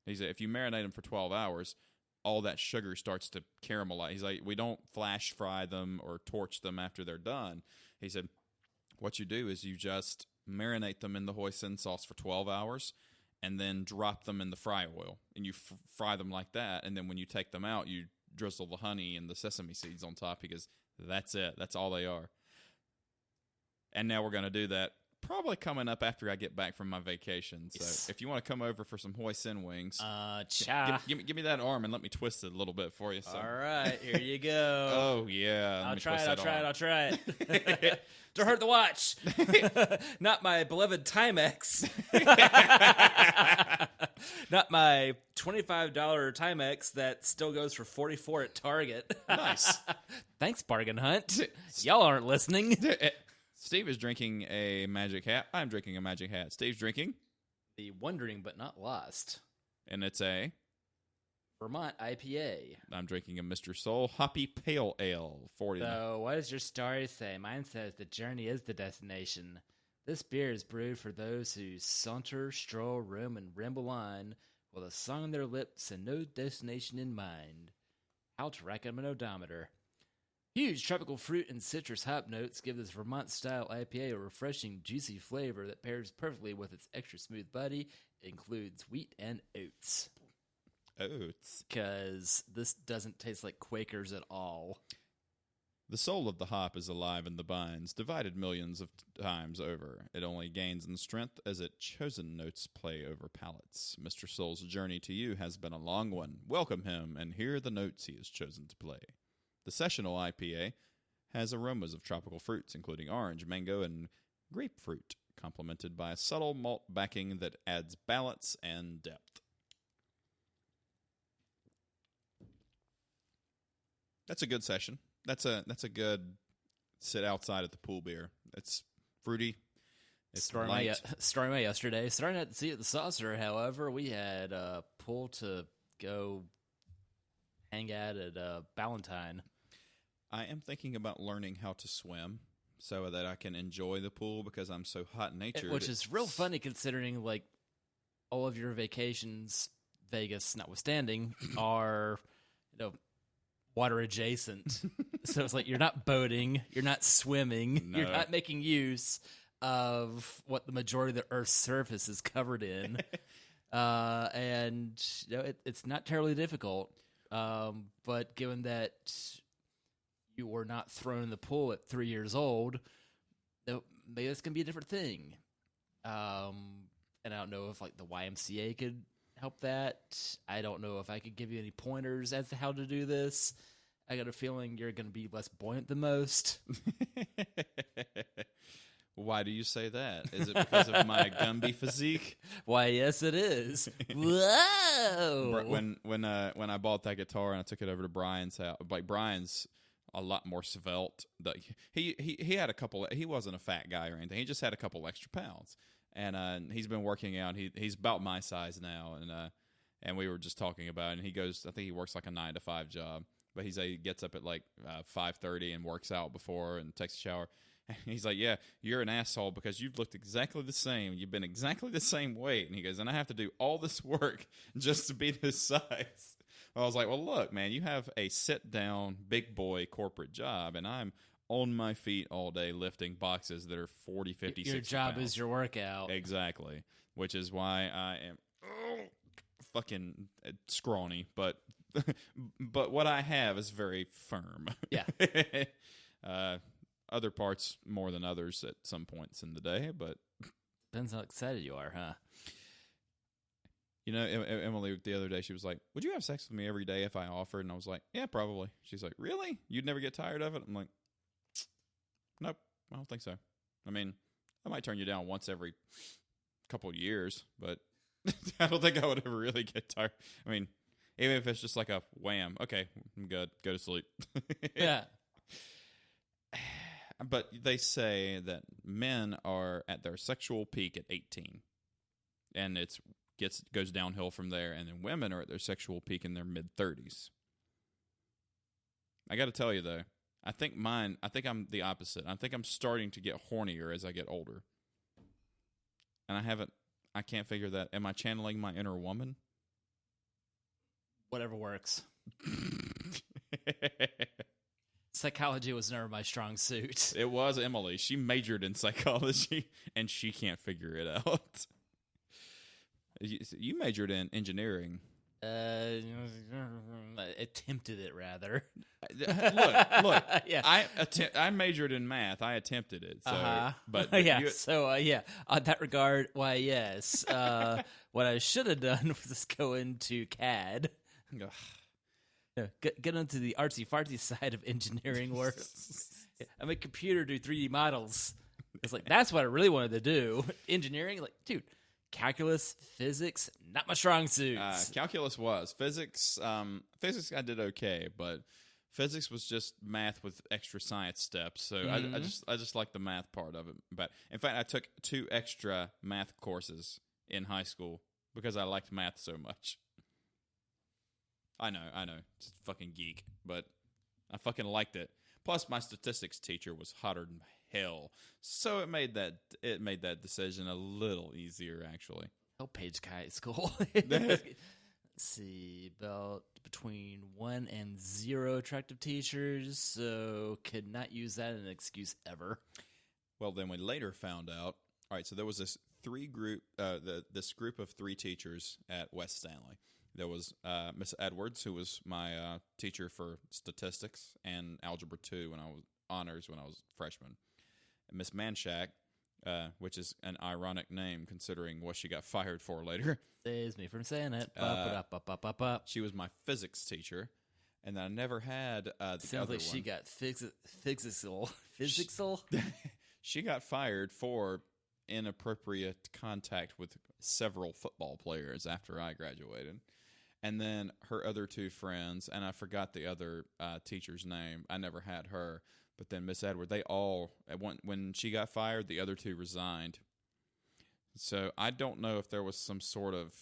He said, "If you marinate them for 12 hours, all that sugar starts to caramelize." He's like, "We don't flash fry them or torch them after they're done." He said, "What you do is you just marinate them in the hoisin sauce for 12 hours and then drop them in the fry oil, and you fry them like that. And then when you take them out, you drizzle the honey and the sesame seeds on top." He goes, "That's it. That's all they are." And now we're going to do that probably coming up after I get back from my vacation. So Yes. if you want to come over for some hoisin wings, give me that arm and let me twist it a little bit for you. So. All right, here you go. Oh, yeah. I'll try it. Don't hurt the watch. Not my beloved Timex. Not my $25 Timex that still goes for $44 at Target. Nice. Thanks, Bargain Hunt. Y'all aren't listening. Steve is drinking a Magic Hat. I'm drinking a Magic Hat. Steve's drinking. The Wondering But Not Lost. And it's a Vermont IPA. I'm drinking a Mr. Soul Hoppy Pale Ale. 40. So, what does your story say? Mine says the journey is the destination. This beer is brewed for those who saunter, stroll, roam, and ramble on with a song on their lips and no destination in mind. How to rack up an odometer. Huge tropical fruit and citrus hop notes give this Vermont-style IPA a refreshing, juicy flavor that pairs perfectly with its extra smooth body. It includes wheat and oats. Oats. Because this doesn't taste like Quakers at all. The soul of the hop is alive in the vines, divided millions of times over. It only gains in strength as its chosen notes play over palates. Mr. Soul's journey to you has been a long one. Welcome him and hear the notes he has chosen to play. The Sessional IPA has aromas of tropical fruits, including orange, mango, and grapefruit, complemented by a subtle malt backing that adds balance and depth. That's a good session. That's a good sit outside at the pool beer. It's fruity. It's light. Starting my yesterday. Starting at the Sea at the Saucer, however, we had a pool to go hang at Ballantine. I am thinking about learning how to swim so that I can enjoy the pool because I'm so hot-natured. Which is real funny considering, like, all of your vacations, Vegas notwithstanding, are, water adjacent. So it's like you're not boating, you're not swimming, No. You're not making use of what the majority of the Earth's surface is covered in. And it's not terribly difficult. But given that you were not thrown in the pool at 3 years old, maybe it's going to be a different thing. And I don't know if like the YMCA could help that. I don't know if I could give you any pointers as to how to do this. I got a feeling you're going to be less buoyant than most. Why do you say that? Is it because of my Gumby physique? Why, yes, it is. Whoa! When I bought that guitar and I took it over to Brian's house, like Brian's a lot more svelte. He had a couple. He wasn't a fat guy or anything. He just had a couple extra pounds, and he's been working out. He's about my size now, and and we were just talking about it, and he goes, I think he works like a 9 to 5 job, but he gets up at like 5:30 and works out before and takes a shower. And he's like, yeah, you're an asshole because you've looked exactly the same. You've been exactly the same weight. And he goes, and I have to do all this work just to be this size. I was like, well, look, man, you have a sit-down, big boy corporate job, and I'm on my feet all day lifting boxes that are 40, 50, 60 Your job pounds. is your workout. Exactly, which is why I am fucking scrawny, but what I have is very firm. Yeah. Other parts more than others at some points in the day, but depends how excited you are, huh? You know, Emily, the other day, she was like, would you have sex with me every day if I offered? And I was like, yeah, probably. She's like, really? You'd never get tired of it? I'm like, nope, I don't think so. I mean, I might turn you down once every couple of years, but I don't think I would ever really get tired. I mean, even if it's just like a wham, okay, I'm good, go to sleep. Yeah. But they say that men are at their sexual peak at 18, and goes downhill from there, and then women are at their sexual peak in their mid-30s. I got to tell you, though, I think I'm the opposite. I think I'm starting to get hornier as I get older. And I can't figure that. Am I channeling my inner woman? Whatever works. Psychology was never my strong suit. It was Emily. She majored in psychology, and she can't figure it out. You majored in engineering. Attempted it, rather. Look. Yeah. I majored in math. I attempted it. So, but yeah. On that regard, why, yes. What I should have done was just go into CAD. Get into the artsy-fartsy side of engineering work. I make computer do 3D models. It's like, that's what I really wanted to do. Engineering, like, dude, calculus, physics, not my strong suits. Calculus was. Physics I did okay, but physics was just math with extra science steps. So I just like the math part of it. But in fact, I took 2 extra math courses in high school because I liked math so much. I know, it's a fucking geek, but I fucking liked it. Plus, my statistics teacher was hotter than hell, so it made that decision a little easier, actually. Oh, Page Guy at school. Let's see, about between 1 and 0 attractive teachers, so could not use that as an excuse ever. Well, then we later found out. All right, so there was this this group of 3 teachers at West Stanley. There was Miss Edwards, who was my teacher for statistics and Algebra 2 when I was honors when I was a freshman. Miss Manshak, which is an ironic name considering what she got fired for later. Saves me from saying it. She was my physics teacher, and I never had the Sounds other like one. she got physical. She got fired for inappropriate contact with several football players after I graduated. And then her other 2 friends, and I forgot the other teacher's name. I never had her. But then Miss Edward, they all, when she got fired, the other 2 resigned. So I don't know if there was some sort of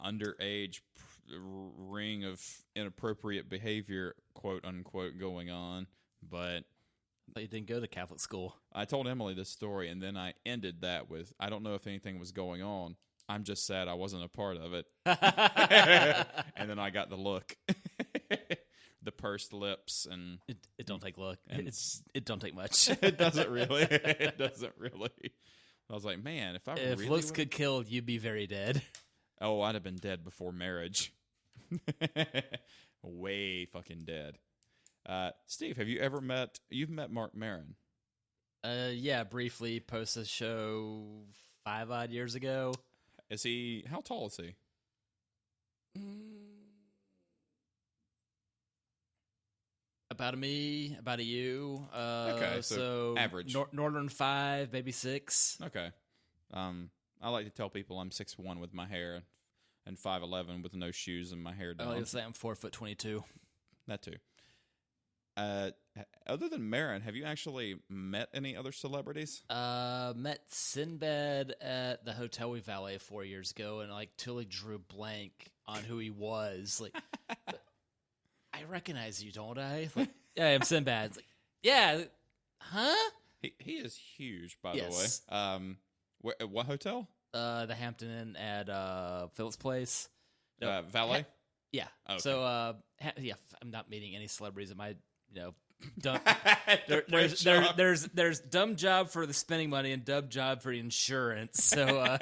underage ring of inappropriate behavior, quote unquote, going on. But you didn't go to Catholic school. I told Emily this story, and then I ended that with, I don't know if anything was going on. I'm just sad I wasn't a part of it. And then I got the look. The pursed lips. And it don't take look. It don't take much. It doesn't really. It doesn't really. I was like, man, if looks could kill, you'd be very dead. Oh, I'd have been dead before marriage. Way fucking dead. Steve, have you ever met Mark Maron? Yeah, briefly post a show 5 odd years ago. How tall is he? About a me, about a you. Okay, so average. Northern 5, maybe 6. Okay. I like to tell people I'm 6'1" with my hair and 5'11" with no shoes and my hair down. I like to say I'm 4'22". That too. Other than Marin, have you actually met any other celebrities? Met Sinbad at the hotel we valet 4 years ago, and like totally drew blank on who he was. Like, I recognize you, don't I? Like, yeah, I'm Sinbad. It's like, yeah, huh? He is huge, by Yes. the way. What hotel? The Hampton Inn at Phillips Place. No, Valet? Yeah. Okay. So, yeah, I'm not meeting any celebrities at my, dumb. Job. There's dumb job for the spending money and dumb job for the insurance. So,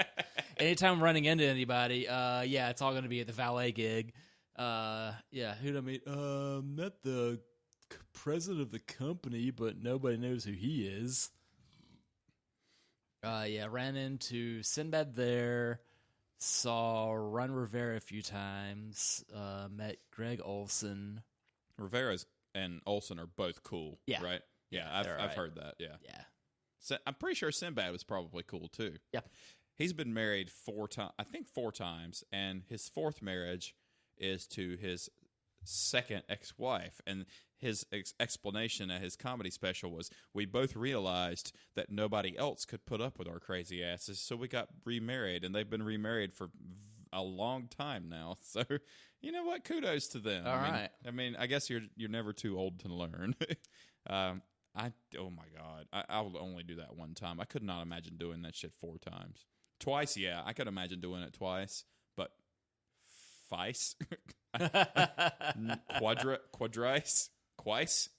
anytime I'm running into anybody, yeah, it's all going to be at the valet gig. Yeah, who'd I meet? Met the president of the company, but nobody knows who he is. Yeah, ran into Sinbad there. Saw Ron Rivera a few times. Met Greg Olson. Rivera's and Olsen are both cool. Yeah. Right? Yeah, I've heard that. Yeah. Yeah. So I'm pretty sure Sinbad was probably cool too. Yep. He's been married 4 times, I think 4 times, and his 4th marriage is to his second ex-wife. And his explanation at his comedy special was, we both realized that nobody else could put up with our crazy asses, so we got remarried, and they've been remarried for a long time now. So, you know what? Kudos to them. I mean, I guess you're never too old to learn. Oh my God, I will only do that one time. I could not imagine doing that shit 4 times. Twice, yeah, I could imagine doing it twice, but twice, quadrice, quice.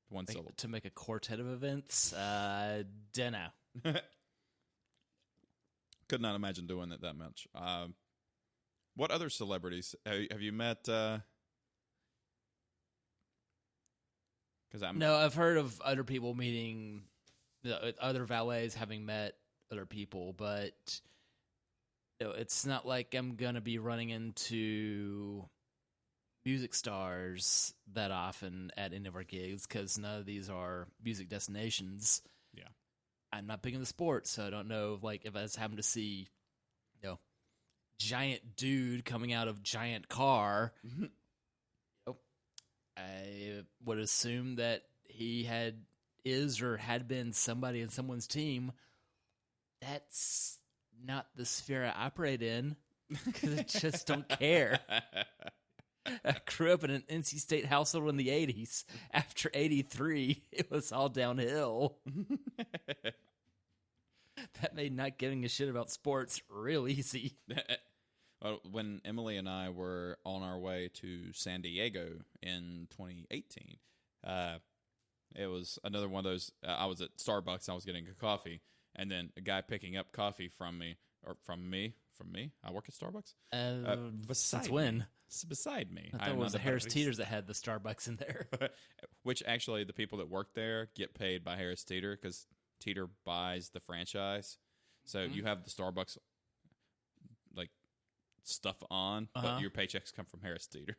One syllable. To make a quartet of events, dunno. Could not imagine doing it that much. What other celebrities have you met? Because No, I've heard of other people meeting, other valets having met other people, but it's not like I'm gonna be running into music stars that often at any of our gigs, because none of these are music destinations. Yeah. I'm not big into sports, so I don't know if I just happen to see, giant dude coming out of giant car. I would assume that he is or had been somebody in someone's team. That's not the sphere I operate in, because I just don't care. I grew up in an NC State household in the 80s. After 83, it was all downhill. That made not giving a shit about sports real easy. When Emily and I were on our way to San Diego in 2018, it was another one of those. I was at Starbucks. I was getting a coffee, and then a guy picking up coffee from me. I work at Starbucks. Since when? Beside me. I thought it was the Harris Teeters that had the Starbucks in there. Which actually, the people that work there get paid by Harris Teeter, because Teeter buys the franchise. So you have the Starbucks stuff on, but your paychecks come from Harris Teeter,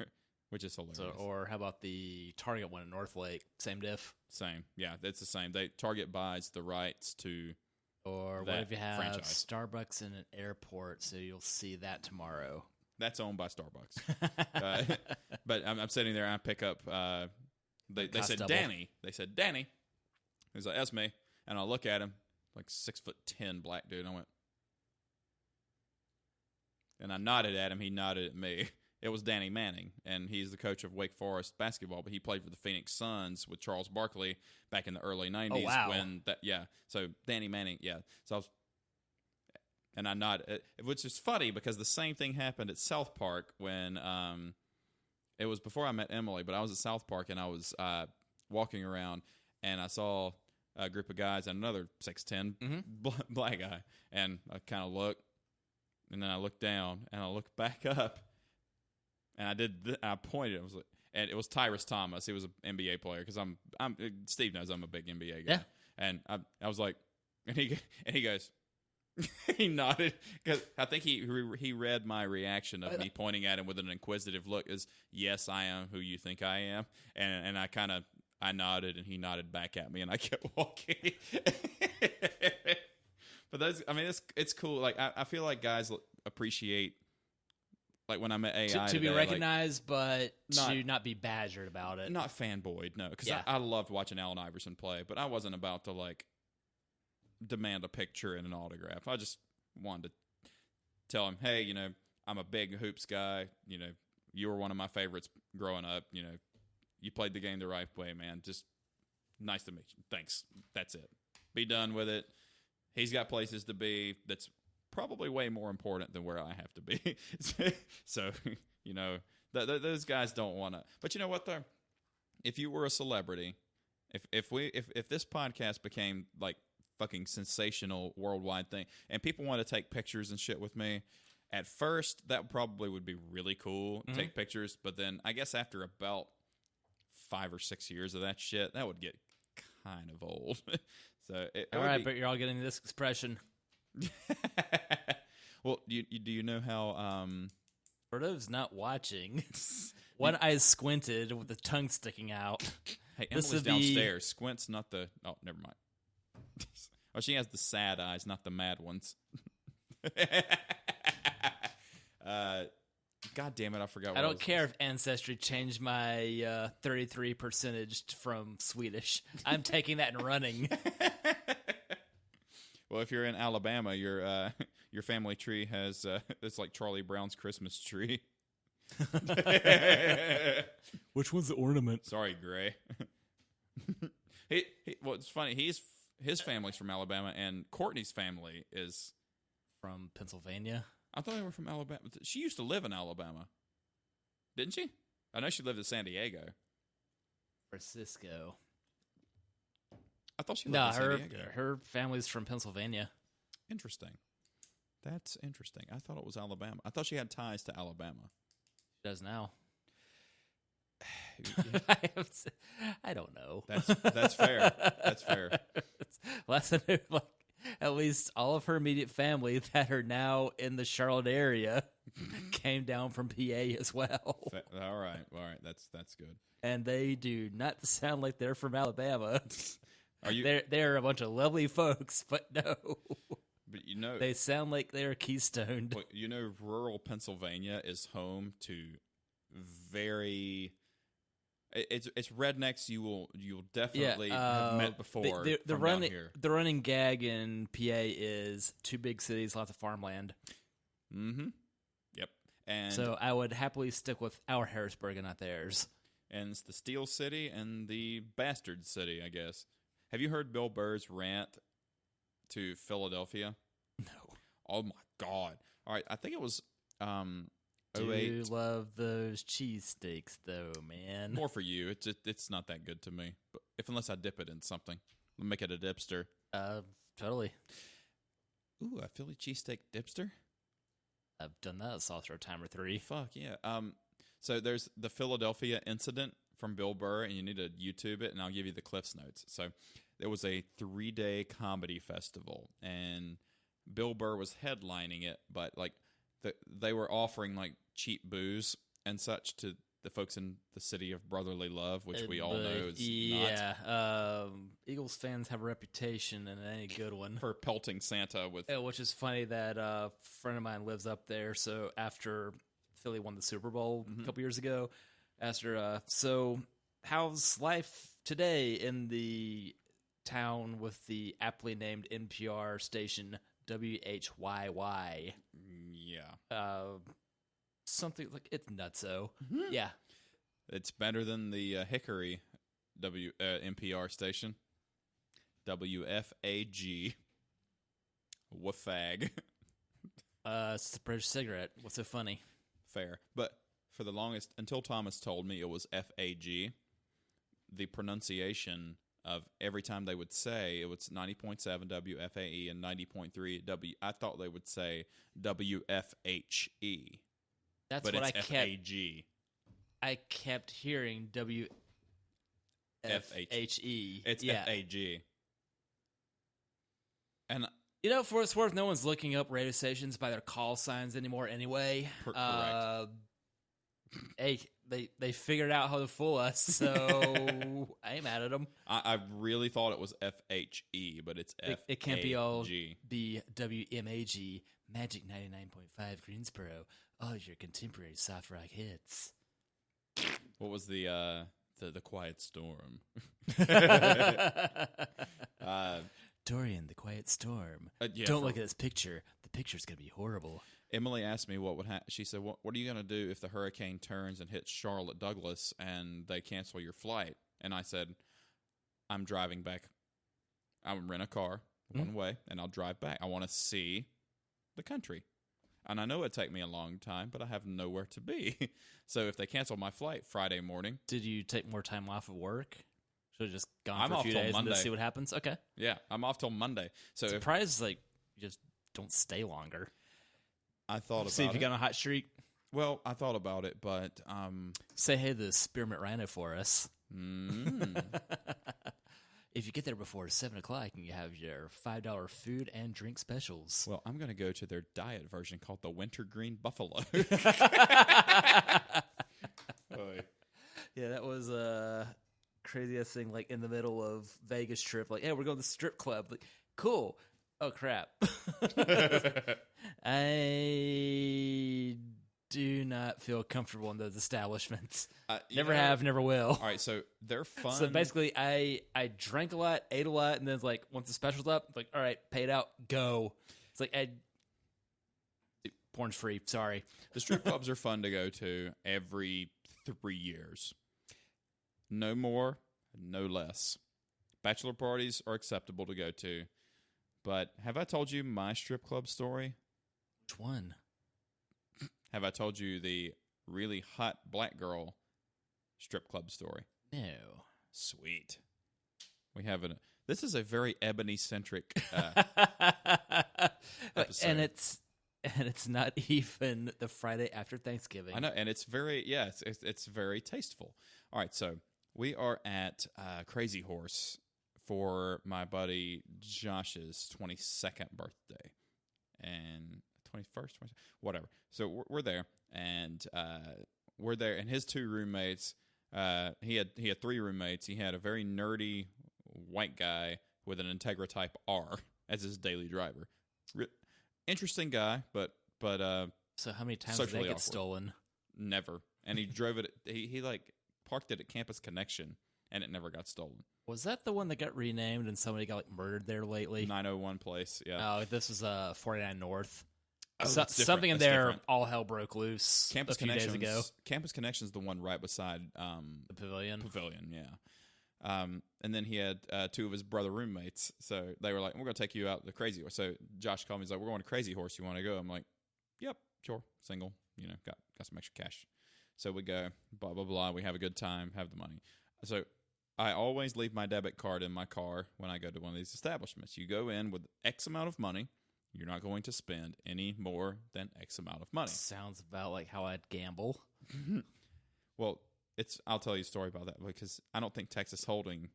which is hilarious. Or how about the Target one in Northlake? Same diff? Same. Yeah, it's the same. Target buys the rights to Or that what if you have franchise. Starbucks in an airport, so you'll see that tomorrow. That's owned by Starbucks. But I'm sitting there, and I pick up, they said, double. Danny. They said, Danny. He's like, that's me. And I look at him, like 6'10" black dude, and I went, and I nodded at him. He nodded at me. It was Danny Manning, and he's the coach of Wake Forest basketball, but he played for the Phoenix Suns with Charles Barkley back in the early 90s. Oh, wow. So Danny Manning, yeah. So I nodded, which is funny because the same thing happened at South Park when it was before I met Emily, but I was at South Park, and I was walking around, and I saw a group of guys and another 6'10" black guy, and I kind of looked. And then I looked down, and I looked back up, and I pointed. I was like, and it was Tyrus Thomas. He was an NBA player, because Steve knows I'm a big NBA guy. Yeah. And I was like, and he goes, he nodded, because I think he read my reaction of me pointing at him with an inquisitive look as, yes, I am who you think I am, and I nodded, and he nodded back at me, and I kept walking. But it's cool. Like I feel like guys appreciate like when I met AI to be today, recognized, but not- to not be badgered about it. not fanboyed, no, because Yeah. I loved watching Allen Iverson play, but I wasn't about to like demand a picture and an autograph. I just wanted to tell him, hey, I'm a big hoops guy. You were one of my favorites growing up. You played the game the right way, man. Just nice to meet you. Thanks. That's it. Be done with it. He's got places to be that's probably way more important than where I have to be. So, those guys don't want to. But you know what, though? If you were a celebrity, if this podcast became like fucking sensational worldwide thing, and people want to take pictures and shit with me, at first that probably would be really cool, take pictures. But then I guess after about 5 or 6 years of that shit, that would get kind of old. So all right, but you're all getting this expression. Well, do you know how? For those not watching, one eye is squinted with the tongue sticking out. Hey, Emily's downstairs. Squint's not the. Oh, never mind. Oh, she has the sad eyes, not the mad ones. God damn it! I forgot. What I don't care if Ancestry changed my 33 percentage from Swedish. I'm taking that and running. Well, if you're in Alabama, your family tree has it's like Charlie Brown's Christmas tree. Which one's the ornament? Sorry, Gray. Well, it's funny. His family's from Alabama, and Courtney's family is From Pennsylvania. I thought they were from Alabama. She used to live in Alabama, didn't she? I know she lived in San Diego. Francisco. I thought she lived in San Diego. Her family's from Pennsylvania. Interesting. That's interesting. I thought it was Alabama. I thought she had ties to Alabama. She does now. I don't know. That's fair. That's fair. Last I knew, like, at least all of her immediate family that are now in the Charlotte area came down from PA as well. All right. That's good. And they do not sound like they're from Alabama. Are you? They're a bunch of lovely folks, but no. But they sound like they're keystoned. Rural Pennsylvania is home to very. It's rednecks you'll definitely have met before. The running gag in PA is 2 big cities, lots of farmland. Mm-hmm. Yep. And so I would happily stick with our Harrisburg and not theirs. And it's the Steel City and the Bastard City, I guess. Have you heard Bill Burr's rant to Philadelphia? No. Oh my God! All right, I think it was. Do you love those cheesesteaks, though, man? More for you. It's not that good to me. But unless I dip it in something, make it a dipster. Totally. Ooh, a Philly cheesesteak dipster. I've done that a saucer a time or 3. Fuck yeah. So there's the Philadelphia incident from Bill Burr, and you need to YouTube it, and I'll give you the Cliff's Notes. So there was a 3-day comedy festival, and Bill Burr was headlining it, but like they were offering like cheap booze and such to the folks in the city of brotherly love, which we all know is not. Eagles fans have a reputation, and it ain't a good one. For pelting Santa with... Which is funny that a friend of mine lives up there, so after Philly won the Super Bowl a couple years ago, asked her, so how's life today in the town with the aptly named NPR station WHYY? Yeah. Something like, it's nutso. Mm-hmm. Yeah. It's better than the Hickory NPR station. WFAG. Wafag. It's the British cigarette. What's so funny? Fair. But for the longest, until Thomas told me it was FAG, the pronunciation of every time they would say it was 90.7 WFAE and 90.3 W. I thought they would say WFHE. That's but what it's FAG. I kept hearing WFHE. It's FAG. And for what it's worth, no one's looking up radio stations by their call signs anymore anyway. Correct. Hey, they figured out how to fool us, so I ain't mad at them. I really thought it was FHE, but it's FAG. It can't be all be WMAG, Magic 99.5 Greensboro, Oh, your contemporary soft rock hits. What was the Quiet Storm? Dorian, the Quiet Storm. Yeah, Don't look at this picture. The picture's going to be horrible. Emily asked me what would happen. She said, what are you going to do if the hurricane turns and hits Charlotte Douglas and they cancel your flight? And I said, I'm driving back. I'll rent a car one way, and I'll drive back. I want to see the country. And I know it'd take me a long time, but I have nowhere to be. So if they cancel my flight Friday morning. Did you take more time off of work? Should have just gone I'm for a off few till days Monday. and just see what happens? Okay. Yeah, I'm off till Monday. So Surprised, you just don't stay longer. I thought about it. See if you got on a hot streak. Well, I thought about it, but say hey to the Spearmint Rhino for us. If you get there before 7 o'clock, you have your $5 food and drink specials. Well, I'm going to go to their diet version called the Wintergreen Buffalo. Yeah, that was a craziest thing. In the middle of Vegas trip, hey, we're going to the strip club. Cool. Oh crap. I do not feel comfortable in those establishments. Never have, never will. All right, so they're fun. So basically, I drank a lot, ate a lot, and then it's once the special's up, it's all right, paid out, go. It's porn's free. Sorry. The strip clubs are fun to go to every 3 years. No more, no less. Bachelor parties are acceptable to go to. But have I told you my strip club story? Which one? Have I told you the really hot black girl strip club story? No. Sweet. We have this is a very ebony-centric episode. And it's not even the Friday after Thanksgiving. I know, and it's very, it's very tasteful. All right, so we are at Crazy Horse for my buddy Josh's 22nd birthday. And 21st, whatever. So we're there, and his two roommates. He had three roommates. He had a very nerdy white guy with an Integra Type R as his daily driver. Interesting guy, but so how many times did that get stolen? Never. And he drove it. He parked it at Campus Connection, and it never got stolen. Was that the one that got renamed and somebody got murdered there lately? 901 Place. Yeah. Oh, this was 49 North. Oh, something in there. Different. All hell broke loose Campus a few days ago. Campus Connection's the one right beside the Pavilion. Pavilion, yeah. And then he had two of his brother roommates. So they were like, "We're going to take you out to the Crazy Horse." So Josh called me. He's like, "We're going to Crazy Horse. You want to go?" I'm like, "Yep, sure. Single. Got some extra cash." So we go. Blah blah blah. We have a good time. Have the money. So I always leave my debit card in my car when I go to one of these establishments. You go in with X amount of money. You're not going to spend any more than X amount of money. Sounds about like how I'd gamble. Well, I'll tell you a story about that because I don't think Texas Hold'em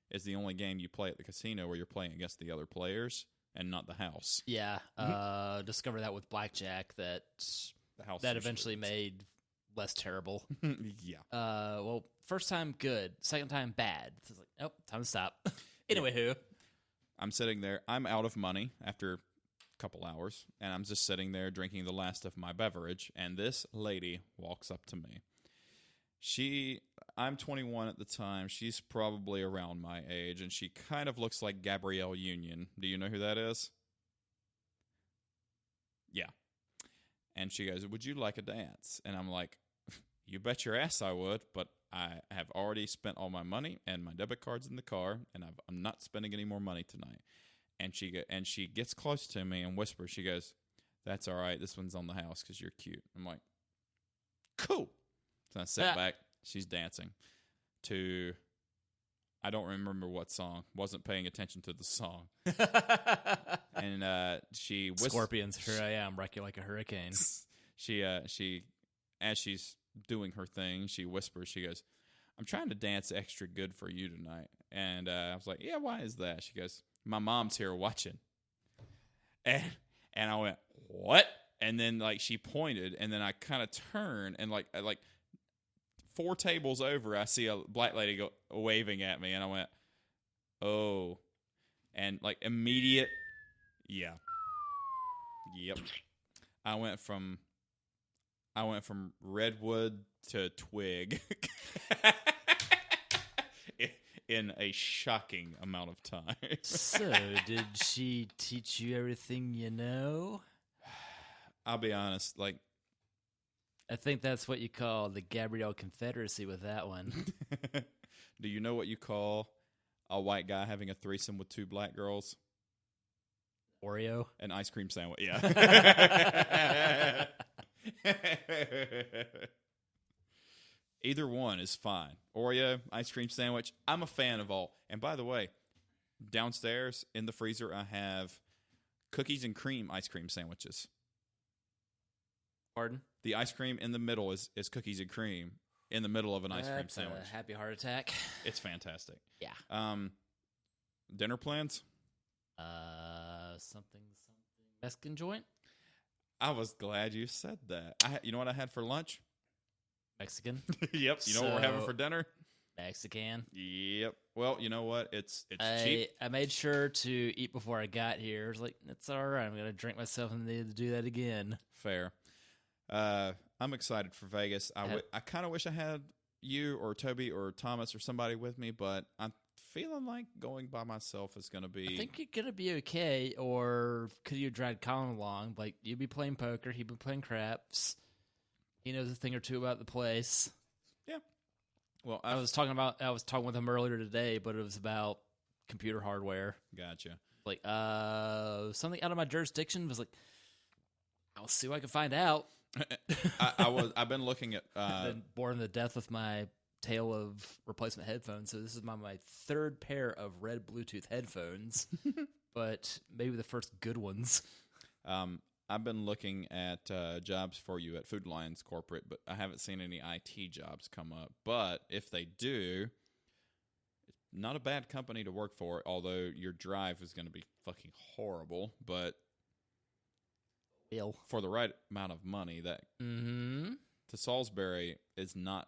is the only game you play at the casino where you're playing against the other players and not the house. Yeah. Discover that with blackjack that the house that eventually made less terrible. Yeah. Well, first time good, second time bad. So it's like, nope, time to stop. Anyway, who? I'm sitting there. I'm out of money after a couple hours, and I'm just sitting there drinking the last of my beverage, and this lady walks up to me. I'm 21 at the time. She's probably around my age, and she kind of looks like Gabrielle Union. Do you know who that is? Yeah. And she goes, "Would you like a dance?" And I'm like, "You bet your ass I would, but I have already spent all my money, and my debit card's in the car, and I'm not spending any more money tonight." And she gets close to me and whispers, she goes, "That's all right. This one's on the house because you're cute." I'm like, "Cool." So I sit back. She's dancing to, I don't remember what song. Wasn't paying attention to the song. And she Scorpions, here I am, wreck you like a hurricane. She as she's doing her thing, she whispers, she goes, "I'm trying to dance extra good for you tonight." And I was like, "Yeah, why is that?" She goes, "My mom's here watching." And I went, "What?" And then she pointed, and then I kind of turned, and like 4 tables over, I see a black lady go waving at me, and I went, "Oh." And immediate, yeah. Yep. I went from redwood to twig in a shocking amount of time. So, did she teach you everything you know? I'll be honest, like, I think that's what you call the Gabrielle Confederacy with that one. do you know what you call a white guy having a threesome with two black girls? Oreo? An ice cream sandwich, yeah. Either one is fine. Oreo, ice cream sandwich. I'm a fan of all. And by the way, downstairs in the freezer, I have cookies and cream ice cream sandwiches. Pardon? The ice cream in the middle is cookies and cream in the middle of an ice cream That's sandwich. a happy heart attack. It's fantastic. Yeah. Dinner plans? Something Mexican joint? I was glad you said that. You know what I had for lunch? Mexican. Yep. You know what we're having for dinner? Mexican. Yep. Well, you know what? It's cheap. I made sure to eat before I got here. I was like, it's all right. I'm going to drink myself and need to do that again. Fair. I'm excited for Vegas. I kind of wish I had you or Toby or Thomas or somebody with me, but I'm feeling like going by myself is going to be... I think you're going to be okay, or could you drag Colin along? Like, you'd be playing poker, he'd be playing craps. He knows a thing or two about the place. Yeah. Well, I was talking with him earlier today, but it was about computer hardware. Gotcha. Like, something out of my jurisdiction. Was like, I'll see what I can find out. I've been looking at Been bored to death with my tale of replacement headphones. So this is my third pair of red Bluetooth headphones, but maybe the first good ones. I've been looking at jobs for you at Food Lions Corporate, but I haven't seen any IT jobs come up. But if they do, it's not a bad company to work for, although your drive is going to be fucking horrible. But for the right amount of money, that to Salisbury is not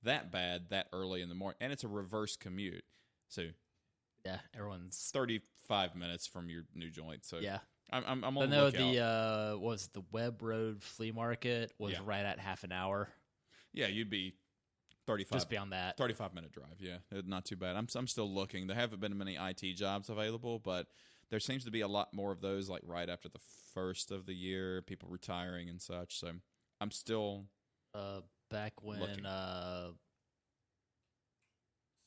that bad that early in the morning. And it's a reverse commute. So yeah, everyone's 35 minutes from your new joint. So yeah. I'm on the lookout. The Webb Road Flea Market was right at half an hour. Yeah, you'd be 35. Just beyond that, 35-minute drive. Yeah, not too bad. I'm still looking. There haven't been many IT jobs available, but there seems to be a lot more of those. Like right after the first of the year, people retiring and such. So I'm still back when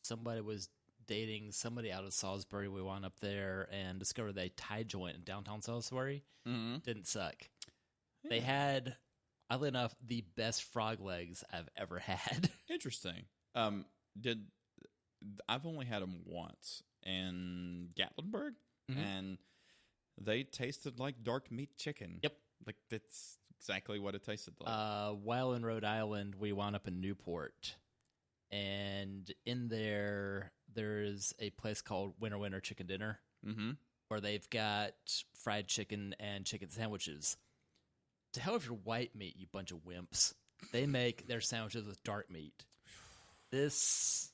somebody was dating somebody out of Salisbury. We wound up there and discovered a Thai joint in downtown Salisbury. Didn't suck. Yeah. They had, oddly enough, the best frog legs I've ever had. Interesting. I've only had them once in Gatlinburg, and they tasted like dark meat chicken. Yep. Like that's exactly what it tasted like. While in Rhode Island, we wound up in Newport, and in there's a place called Winter Chicken Dinner, where they've got fried chicken and chicken sandwiches. To hell with your white meat, you bunch of wimps. They make their sandwiches with dark meat. This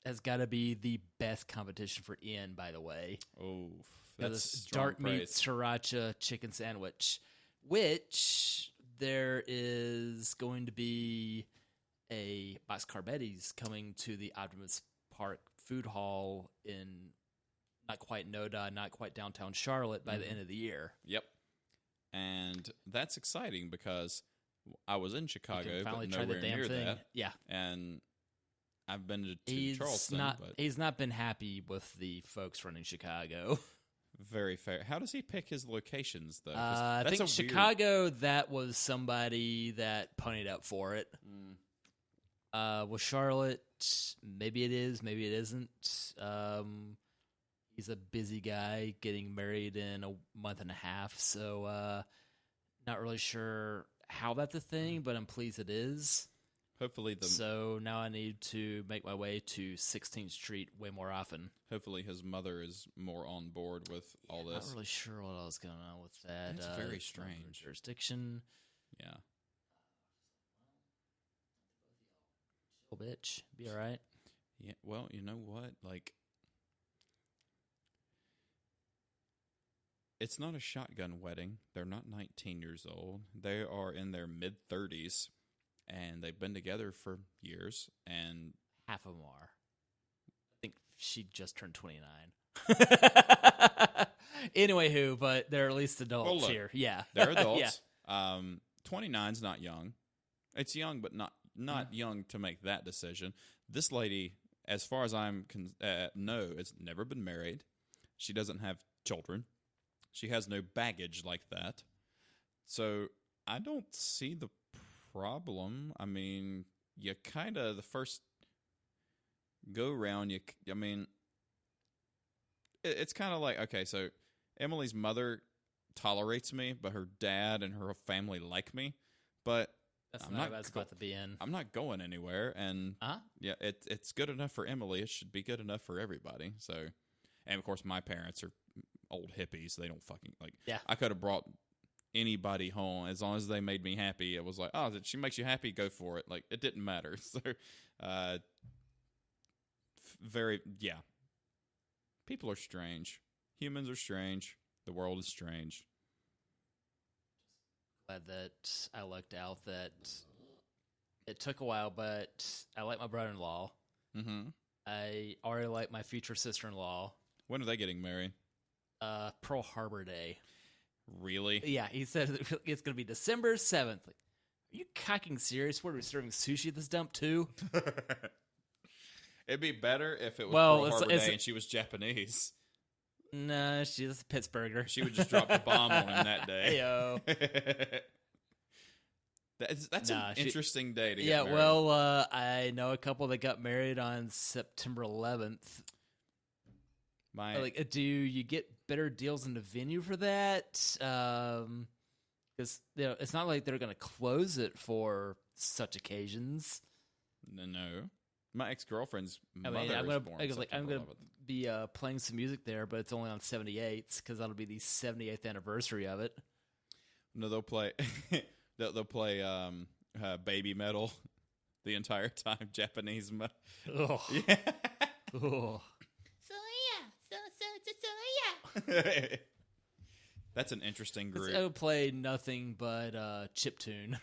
has got to be the best competition for Ian, by the way. Oh, that's dark praise. meat sriracha chicken sandwich, which there is going to be a Boxcar Betty's coming to the Optimus Park Food Hall in not quite NODA, not quite downtown Charlotte by the end of the year. Yep. And that's exciting because I was in Chicago, but nowhere near that. Yeah. And I've been to Charleston. He's not been happy with the folks running Chicago. Very fair. How does he pick his locations, though? I think Chicago, that was somebody that ponied up for it. With Charlotte, maybe it is, maybe it isn't. He's a busy guy getting married in a month and a half, so not really sure how that's a thing, but I'm pleased it is. Hopefully So now I need to make my way to 16th Street way more often. Hopefully his mother is more on board with all this. Not really sure what else going on with that. It's very strange. Jurisdiction. Yeah. Chill, bitch. Be all right. Yeah. Well, you know what? Like, it's not a shotgun wedding. They're not 19 years old. They are in their mid-30s, and they've been together for years. And half of them are. I think she just turned 29. Anyway, but they're at least adults here. Yeah, they're adults. Yeah. 29's not young. It's young, but not young to make that decision. This lady, as far as I'm know, has never been married. She doesn't have children. She has no baggage like that. So I don't see the problem. I mean, you kind of, the first go round, it's kind of like, okay, so Emily's mother tolerates me, but her dad and her family like me. But that's not a bad spot to be in. I'm not going anywhere, and yeah, it's good enough for Emily. It should be good enough for everybody. So, and of course, my parents are old hippies. They don't fucking like. Yeah, I could have brought anybody home as long as they made me happy. It was like, oh, she makes you happy, go for it. Like it didn't matter. So, people are strange. Humans are strange. The world is strange. Glad that I lucked out that it took a while, but I like my brother-in-law. Mm-hmm. I already like my future sister-in-law. When are they getting married? Pearl Harbor Day. Really? Yeah, he said it's going to be December 7th. Like, are you cocking serious? What, are we serving sushi at this dump too? It'd be better if it was Pearl Harbor Day and she was Japanese. No, she's a Pittsburgher. She would just drop the bomb on him that day. Heyo. That's an interesting day to get married. Yeah, well, I know a couple that got married on September 11th. Do you get better deals in the venue for that? Because it's not like they're going to close it for such occasions. No. My ex-girlfriend's mother I'm was born I'm going to be playing some music there, but it's only on 78s because that'll be the 78th anniversary of it. No, they'll play they'll play baby metal the entire time, Japanese metal. Oh. Yeah. Oh. So. That's an interesting group. I would play nothing but chiptune.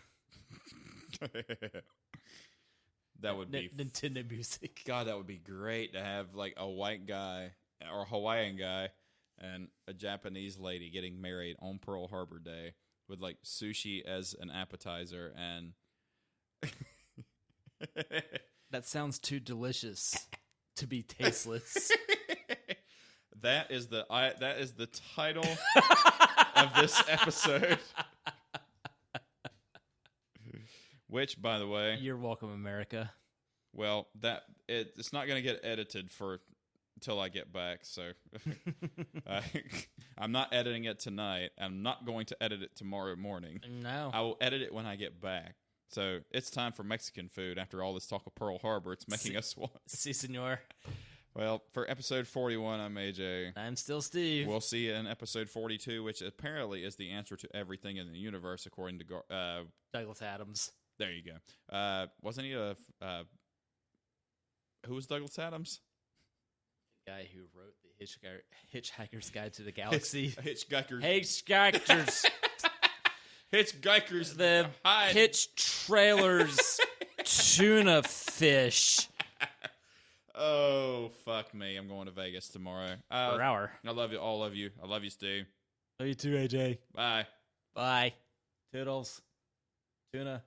That would be Nintendo music. God, that would be great to have like a white guy or a Hawaiian guy and a Japanese lady getting married on Pearl Harbor Day with like sushi as an appetizer and that sounds too delicious to be tasteless. That is the title of this episode. Which, by the way, you're welcome, America. Well, it's not going to get edited until I get back. So I'm not editing it tonight. I'm not going to edit it tomorrow morning. No, I will edit it when I get back. So it's time for Mexican food. After all this talk of Pearl Harbor, it's making us want. Si, senor. Well, for episode 41, I'm AJ. I'm still Steve. We'll see you in episode 42, which apparently is the answer to everything in the universe, according to Douglas Adams. There you go. Wasn't he who was Douglas Adams? The guy who wrote the Hitchhiker's Guide to the Galaxy. Hitchhikers. Hitchhikers. The hitch trailers tuna fish. Oh, fuck me. I'm going to Vegas tomorrow. Per hour. I love you, all of you. I love you, Steve. Love you too, AJ. Bye. Bye. Toodles. Tuna.